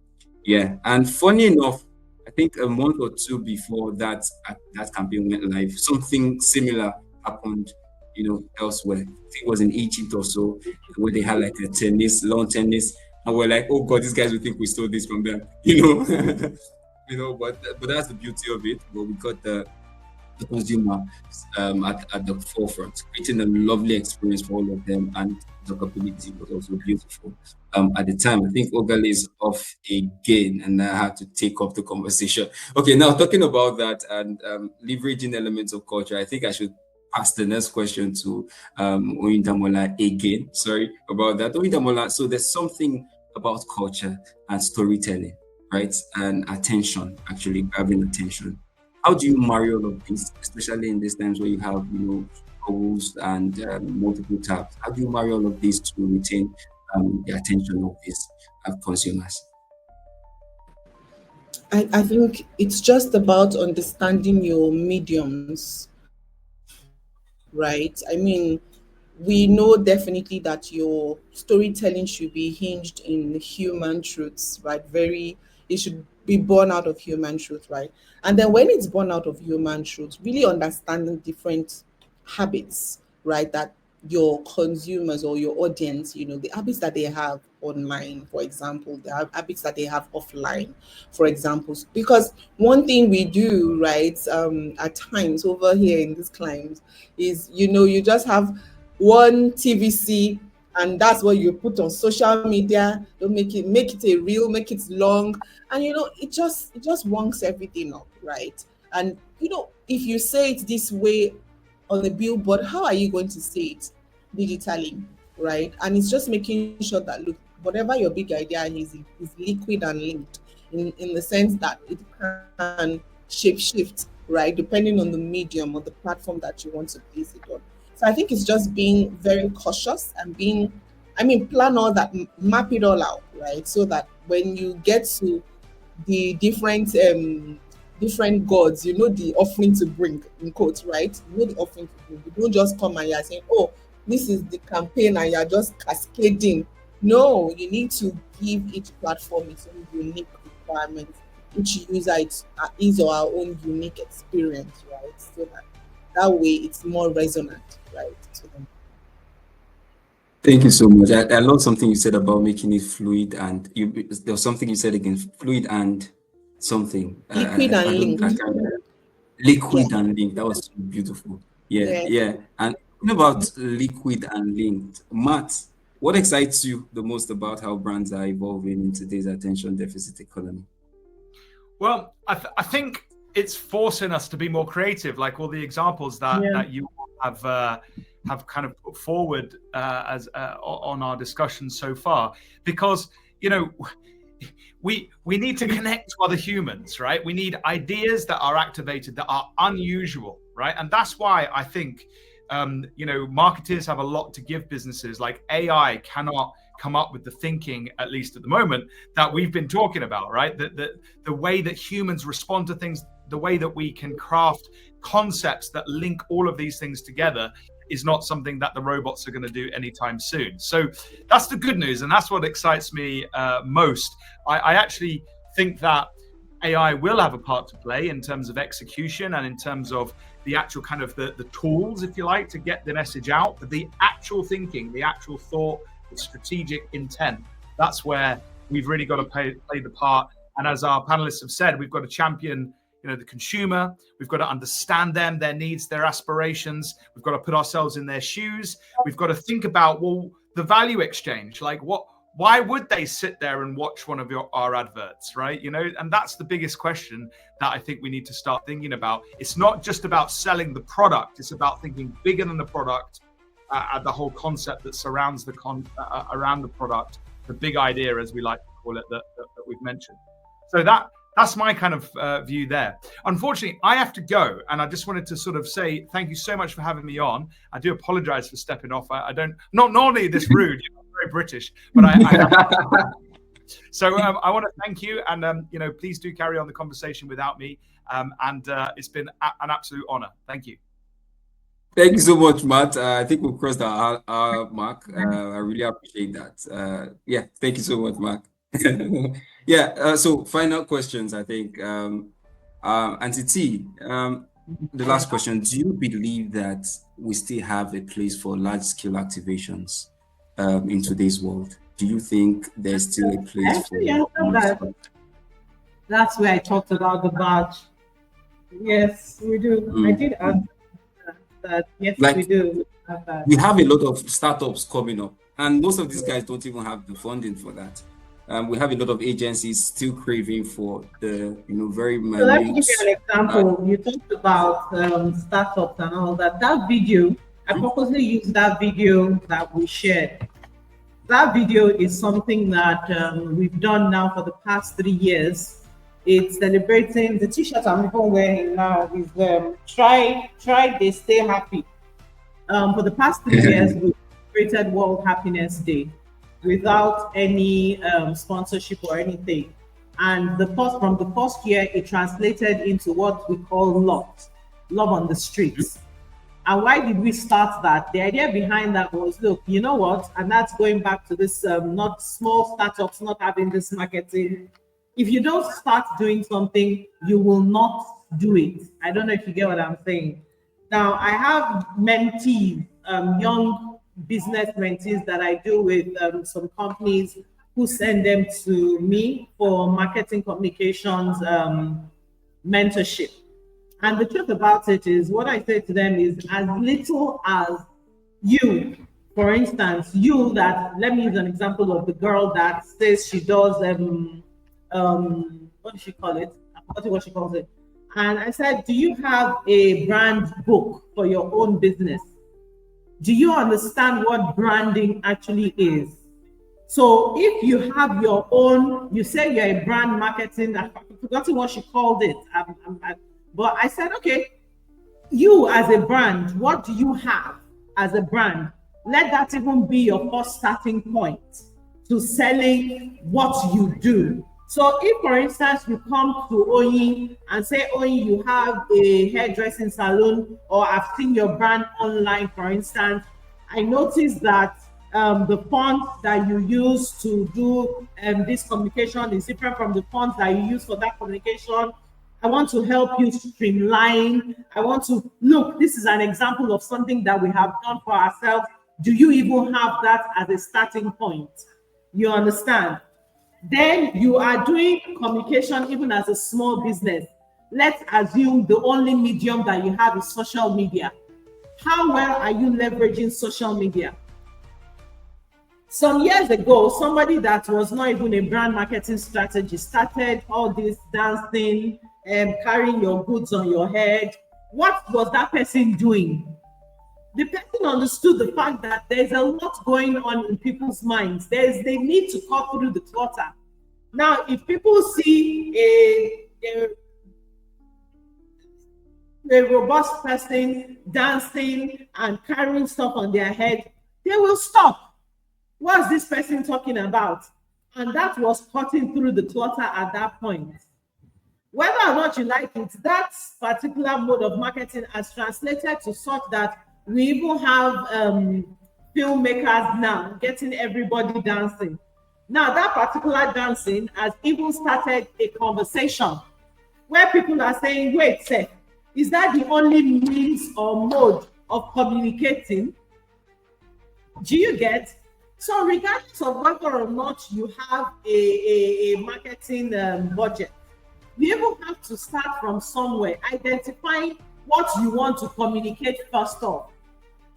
Yeah, and funny enough, I think a month or two before that campaign went live, something similar happened, elsewhere. I think it was in Egypt or so, where they had like a lawn tennis, and we're like, oh God, these guys will think we stole this from them, But that's the beauty of it. But we got the consumer at the forefront, creating a lovely experience for all of them, and the capability was also beautiful. At the time, I think Oghale is off again, and I have to take up the conversation. Okay, now talking about that and leveraging elements of culture, I think I should pass the next question to Oyindamola again. Sorry about that, Oyindamola. So there's something about culture and storytelling, right? And attention, actually grabbing attention. How do you marry all of this, especially in these times where you have, goals and multiple tabs? How do you marry all of this to retain the attention of these consumers? I think it's just about understanding your mediums, right? I mean, we know definitely that your storytelling should be hinged in human truths, right? It should be born out of human truth, right? And then when it's born out of human truth, really understanding different habits, right? That your consumers or your audience, the habits that they have online, for example, the habits that they have offline, for example. Because one thing we do, right, at times over here in this climate is, you just have one TVC and that's what you put on social media. Don't make it a reel, make it long, and it just wonks everything up, right? And if you say it this way on a billboard, how are you going to say it digitally, right? And it's just making sure that, look, whatever your big idea is liquid and linked, in the sense that it can shape shift, right, depending on the medium or the platform that you want to place it on. So I think it's just being very cautious and plan all that, map it all out, right? So that when you get to the different gods, the offering to bring, in quotes, right? The offering to bring. You don't just come and you're saying, oh, this is the campaign, and you're just cascading. No, you need to give each platform its own unique requirements, each user his or her own unique experience, right? So that way it's more resonant, right, to them. Thank you so much. I love something you said about making it fluid, and there was something you said again, fluid and something. Liquid and linked. Liquid and linked. That was so beautiful. Yeah. And about liquid and linked, Matt, what excites you the most about how brands are evolving in today's attention deficit economy? Well, I think it's forcing us to be more creative, like all the examples that you have kind of put forward as on our discussion so far, because we need to connect to other humans, right? We need ideas that are activated, that are unusual, right? And that's why I think marketers have a lot to give businesses. Like AI cannot come up with the thinking, at least at the moment, that we've been talking about, right? The way that humans respond to things, the way that we can craft concepts that link all of these things together is not something that the robots are going to do anytime soon. So that's the good news, and that's what excites me most. I actually think that AI will have a part to play in terms of execution and in terms of the actual kind of the tools, if you like, to get the message out. But the actual thinking, the actual thought, the strategic intent, that's where we've really got to play the part. And as our panelists have said, we've got to champion the consumer. We've got to understand them, their needs, their aspirations. We've got to put ourselves in their shoes. We've got to think about, well, the value exchange, like why would they sit there and watch one of our adverts, right? And that's the biggest question that I think we need to start thinking about. It's not just about selling the product. It's about thinking bigger than the product, the whole concept that surrounds around the product, the big idea, as we like to call it, that we've mentioned. So that's my kind of view there. Unfortunately, I have to go, and I just wanted to sort of say thank you so much for having me on. I do apologize for stepping off. Not normally this rude, I'm very British, but so I want to thank you, and please do carry on the conversation without me, and it's been an absolute honor. Thank you. Thank you so much, Matt. I think we've crossed our mark. I really appreciate that. Thank you so much, Mark. So final questions, I think. Auntie T, the last question: do you believe that we still have a place for large-scale activations in today's world? Do you think there's still a place for? That's where I talked about the badge. Yes, we do. I did answer that. Yes, we do. We have a lot of startups coming up, and most of these guys don't even have the funding for that. We have a lot of agencies still craving for the very minute. So let me give you an example. You talked about startups and all that. That video, I purposely used that video that we shared. That video is something that we've done now for the past 3 years. It's celebrating the t-shirt I'm even wearing now is try they stay happy. For the past 3 years, we've celebrated World Happiness Day without any sponsorship or anything. And from the first year, it translated into what we call love on the streets. And why did we start that? The idea behind that was, look, you know what? And that's going back to this not small startups not having this marketing. If you don't start doing something, you will not do it. I don't know if you get what I'm saying. Now, I have mentees, young business mentees that I do with some companies who send them to me for marketing communications mentorship. And the truth about it is, what I say to them is, as little as you For instance, you that, let me use an example of the girl that says she does what does she call it? I forgot what she calls it. And I said, do you have a brand book for your own business? Do you understand what branding actually is? So if you have your own, you say you're a brand marketing, I've forgotten what she called it. But I said, okay, you as a brand, what do you have as a brand? Let that even be your first starting point to selling what you do. So if, for instance, you come to Oyin and say, Oyin, you have a hairdressing salon, or I've seen your brand online, for instance, I noticed that the font that you use to do this communication is different from the fonts that you use for that communication. I want to help you streamline. I want to look, this is an example of something that we have done for ourselves. Do you even have that as a starting point? You understand? Then you are doing communication even as a small business. Let's assume the only medium that you have is social media. How well are you leveraging social media? Some years ago, somebody that was not even a brand marketing strategy started all this dancing and carrying your goods on your head. What was that person doing? The person understood the fact that there's a lot going on in people's minds. They need to cut through the clutter. Now, if people see a robust person dancing and carrying stuff on their head, they will stop. What's this person talking about? And that was cutting through the clutter at that point. Whether or not you like it, that particular mode of marketing has translated to such that we even have filmmakers now getting everybody dancing. Now, that particular dancing has even started a conversation where people are saying, wait, sir, is that the only means or mode of communicating? Do you get? So regardless of whether or not you have a marketing budget, you even have to start from somewhere, identifying what you want to communicate first off.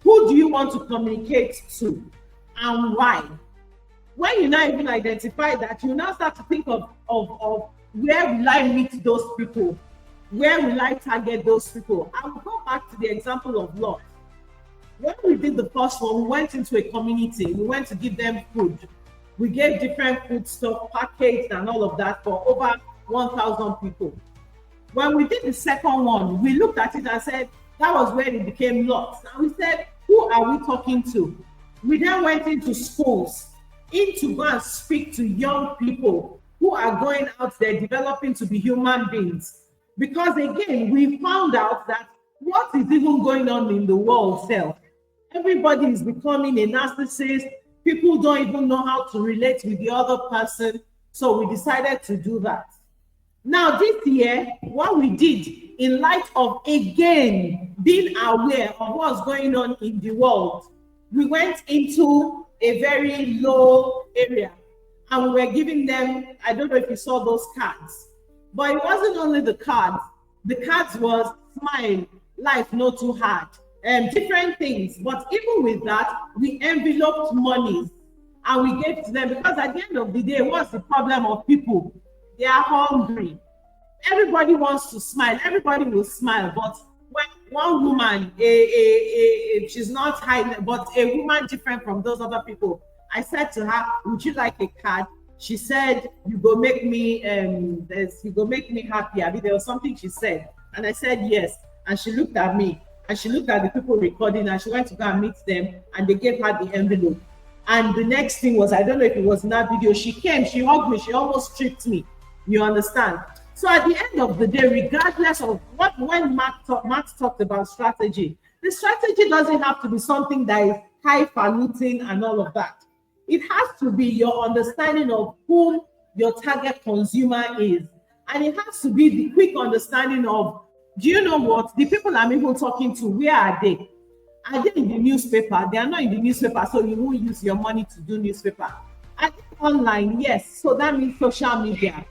Who do you want to communicate to and why? When you now even identify that, you now start to think of where will I meet those people? Where will I target those people? I will go back to the example of Lot. When we did the first one, we went into a community. We went to give them food. We gave different food stuff, packaged and all of that for over 1,000 people. When we did the second one, we looked at it and said, that was where it became lots. And we said, who are we talking to? We then went into schools, to go and speak to young people who are going out there developing to be human beings. Because again, we found out that what is even going on in the world self, everybody is becoming a narcissist. People don't even know how to relate with the other person. So we decided to do that. Now, this year, what we did, in light of, again, being aware of what's going on in the world, we went into a very low area and we were giving them, I don't know if you saw those cards, but it wasn't only the cards was smile, life not too hard, and different things. But even with that, we enveloped monies and we gave to them, because at the end of the day, what's the problem of people? They are hungry. Everybody wants to smile. Everybody will smile. But when one woman, she's not high, but a woman different from those other people, I said to her, would you like a card? She said, you go make me happy. I mean, there was something she said. And I said, yes. And she looked at me and she looked at the people recording and she went to go and meet them and they gave her the envelope. And the next thing was, I don't know if it was in that video, she came, she hugged me, she almost tripped me. You understand? So at the end of the day, regardless of when Matt talked about strategy, the strategy doesn't have to be something that is highfalutin and all of that. It has to be your understanding of whom your target consumer is. And it has to be the quick understanding of, do you know what? The people I'm even talking to, where are they? Are they in the newspaper? They are not in the newspaper, so you won't use your money to do newspaper. Are they online? Yes. So that means social media.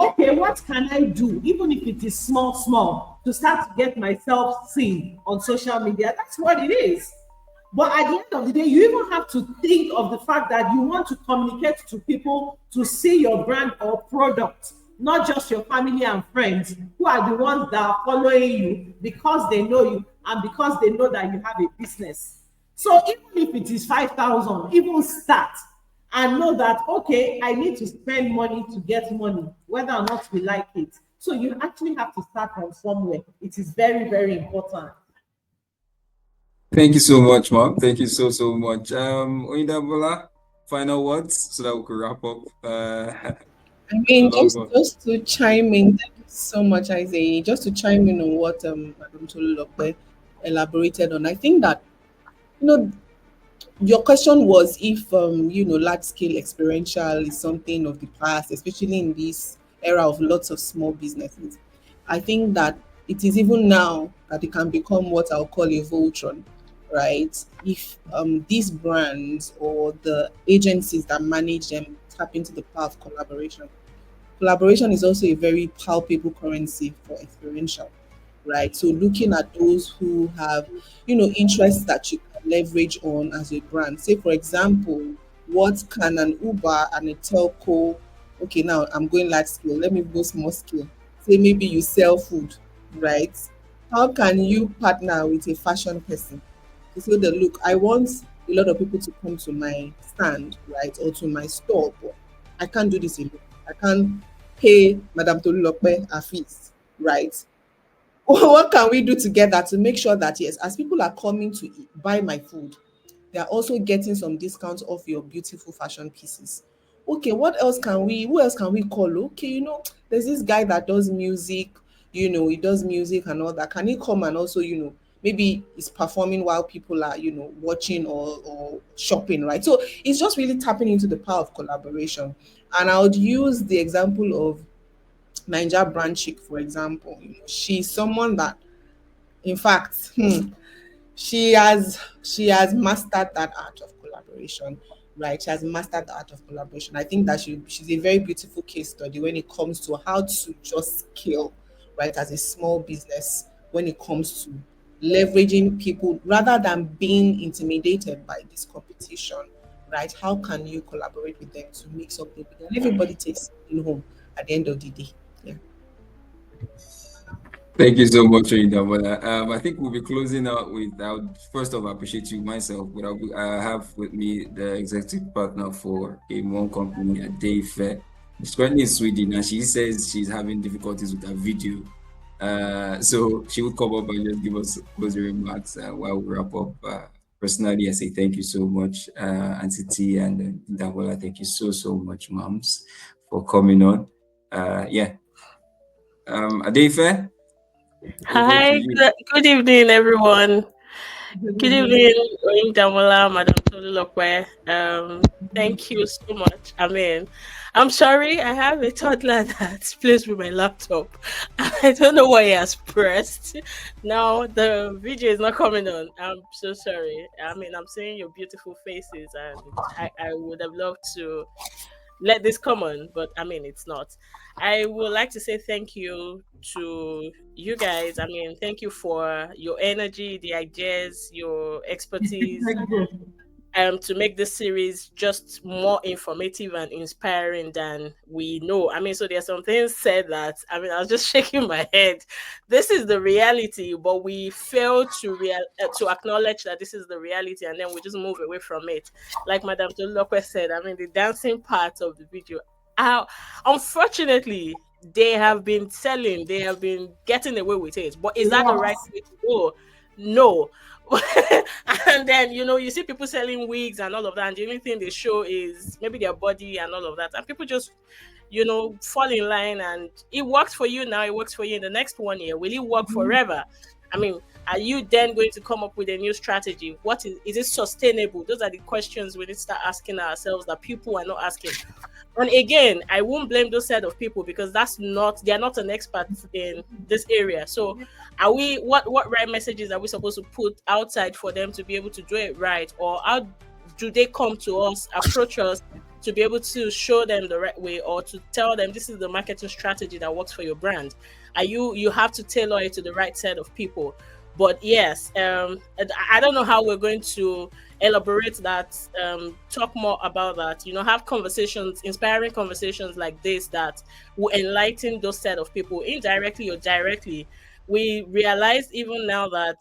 Okay, what can I do, even if it is small, to start to get myself seen on social media? That's what it is. But at the end of the day, you even have to think of the fact that you want to communicate to people to see your brand or product, not just your family and friends who are the ones that are following you because they know you and because they know that you have a business. So even if it is 5,000, even start and know that, okay, I need to spend money to get money, whether or not we like it. So you actually have to start from somewhere. It is very, very important. Thank you so much, Mom. Thank you so much. Oyindamola, final words so that we can wrap up. I mean, The long one. just to chime in, thank you so much, Aizehi. Just to chime in on what Madam Tolulope elaborated on, I think that, you know, your question was if large scale experiential is something of the past, especially in this era of lots of small businesses. I think that it is even now that it can become what I'll call a Voltron, right? If these brands or the agencies that manage them tap into the power of collaboration. Collaboration is also a very palpable currency for experiential, right? So looking at those who have, interests that you can leverage on as a brand. Say, for example, what can an Uber and a telco, okay, now I'm going large scale, let me go small scale. Say maybe you sell food, right? How can you partner with a fashion person to say that, look, I want a lot of people to come to my stand, right, or to my store, but I can't do this alone. I can't pay Madame Tolulope a fees, right? What can we do together to make sure that, yes, as people are coming to buy my food, they are also getting some discounts off your beautiful fashion pieces? Okay, who else can we call? Okay, there's this guy that does music, he does music and all that. Can he come and also, maybe he's performing while people are, watching or shopping, right? So it's just really tapping into the power of collaboration. And I would use the example of Niger Brand Chick, for example. She's someone that, in fact, she has mastered that art of collaboration, right? She has mastered the art of collaboration. I think that she's a very beautiful case study when it comes to how to just scale, right, as a small business, when it comes to leveraging people rather than being intimidated by this competition, right? How can you collaborate with them to make something big and everybody takes something home at the end of the day? Yeah. Thank you so much, Oyindamola. I think we'll be closing out with, I would first of all appreciate you myself, but I have with me the executive partner for a one company, a day fair. She's currently in Sweden and she says she's having difficulties with her video. So she would come up and just give us closing remarks while we wrap up. Personally, I say thank you so much, Auntie T and Damola. Thank you so much, moms, for coming on. Yeah. A day fair. Over to Hi, you. good evening, everyone. Good Mhm. evening, Oyindamola, Madam Tolulope. Thank you so much. I mean, I'm sorry, I have a toddler that plays with my laptop. I don't know why he has pressed. Now the video is not coming on. I'm so sorry. I mean, I'm seeing your beautiful faces, and I would have loved to let this come on, but I mean, it's not. I would like to say thank you to you guys. I mean, thank you for your energy, the ideas, your expertise, Thank you. to make this series just more informative and inspiring than we know. I mean, so there's some things said that, I mean, I was just shaking my head. This is the reality, but we fail to acknowledge that this is the reality, and then we just move away from it. Like Madame Tolulope said, I mean, the dancing part of the video, uh, unfortunately, they have been selling, they have been getting away with it. But is that the right Yes. way to go? No. And then you see people selling wigs and all of that, and the only thing they show is maybe their body and all of that, and people just fall in line, and it works for you now, it works for you in the next 1 year. Will it work forever? I mean, are you then going to come up with a new strategy? What is it sustainable? Those are the questions we need to start asking ourselves that people are not asking. And again, I won't blame those set of people because they are not an expert in this area. So are we what right messages are we supposed to put outside for them to be able to do it right? Or how do they come to us, approach us to be able to show them the right way, or to tell them this is the marketing strategy that works for your brand? You have to tailor it to the right set of people. But yes, I don't know how we're going to elaborate that, talk more about that, have conversations, inspiring conversations like this that will enlighten those set of people indirectly or directly. We realize even now that,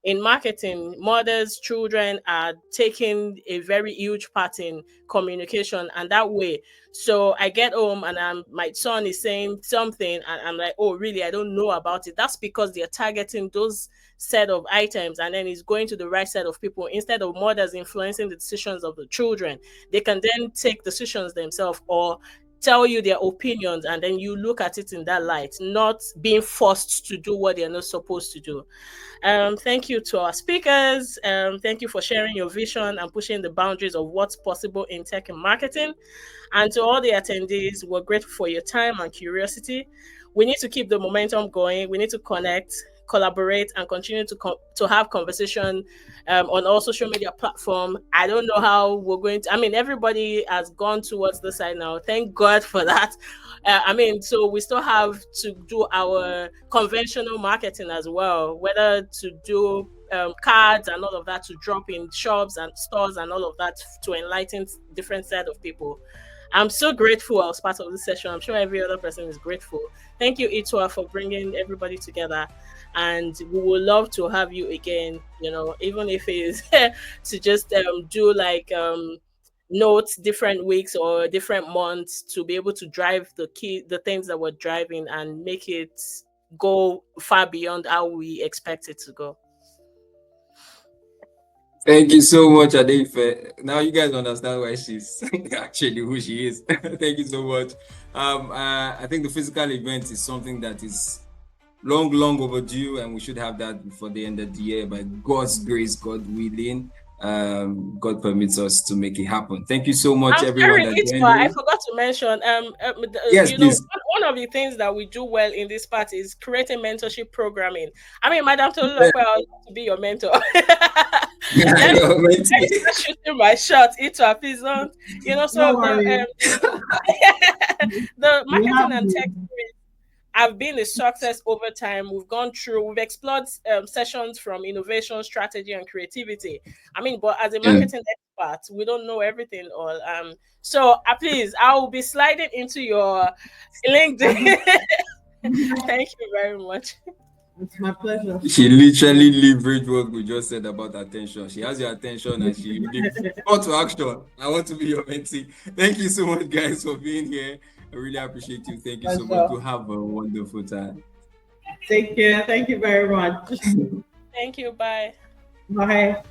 in marketing, mothers, children are taking a very huge part in communication, and that way, so I get home and my son is saying something, and I'm like, oh, really? I don't know about it. That's because they're targeting those set of items, and then it's going to the right set of people instead of mothers influencing the decisions of the children. They can then take decisions themselves or tell you their opinions, and then you look at it in that light, not being forced to do what they're not supposed to do. Thank you to our speakers. Thank you for sharing your vision and pushing the boundaries of what's possible in tech and marketing. And to all the attendees, we're grateful for your time and curiosity. We need to keep the momentum going. We need to connect, collaborate, and continue to have conversation, on all social media platform. I don't know how we're going to. I mean, everybody has gone towards the side now. Thank God for that. So we still have to do our conventional marketing as well, whether to do cards and all of that to drop in shops and stores and all of that to enlighten different set of people. I'm so grateful I was part of this session. I'm sure every other person is grateful. Thank you, Itua, for bringing everybody together. And we would love to have you again, even if it is to just do like notes different weeks or different months to be able to drive the things that we're driving and make it go far beyond how we expect it to go. Thank you so much, Adefe. Now you guys understand why she's actually who she is. Thank you so much. I think the physical event is something that is long overdue, and we should have that before the end of the year. By God's grace, God willing, God permits us to make it happen. Thank you so much, I'm everyone sorry, that joined Itua, I in. forgot to mention. Yes, please. One of the things that we do well in this part is creating mentorship programming. I mean, Madam Tolulope, I would love to be your mentor. let me start shooting my shot. Itua, please don't. So No worries. the We marketing have and tech you. have been a success over time. We've explored sessions from innovation, strategy, and creativity. I mean, but as a Yeah. marketing expert, we don't know everything all. So please, I will be sliding into your LinkedIn. Thank you very much. It's my pleasure. She literally leveraged what we just said about attention. She has your attention and she really call to action. I want to be your mentee. Thank you so much, guys, for being here. I really appreciate you. Thank you so much. Pleasure. Do have a wonderful time. Take care. Thank you very much. Thank you. Bye. Bye.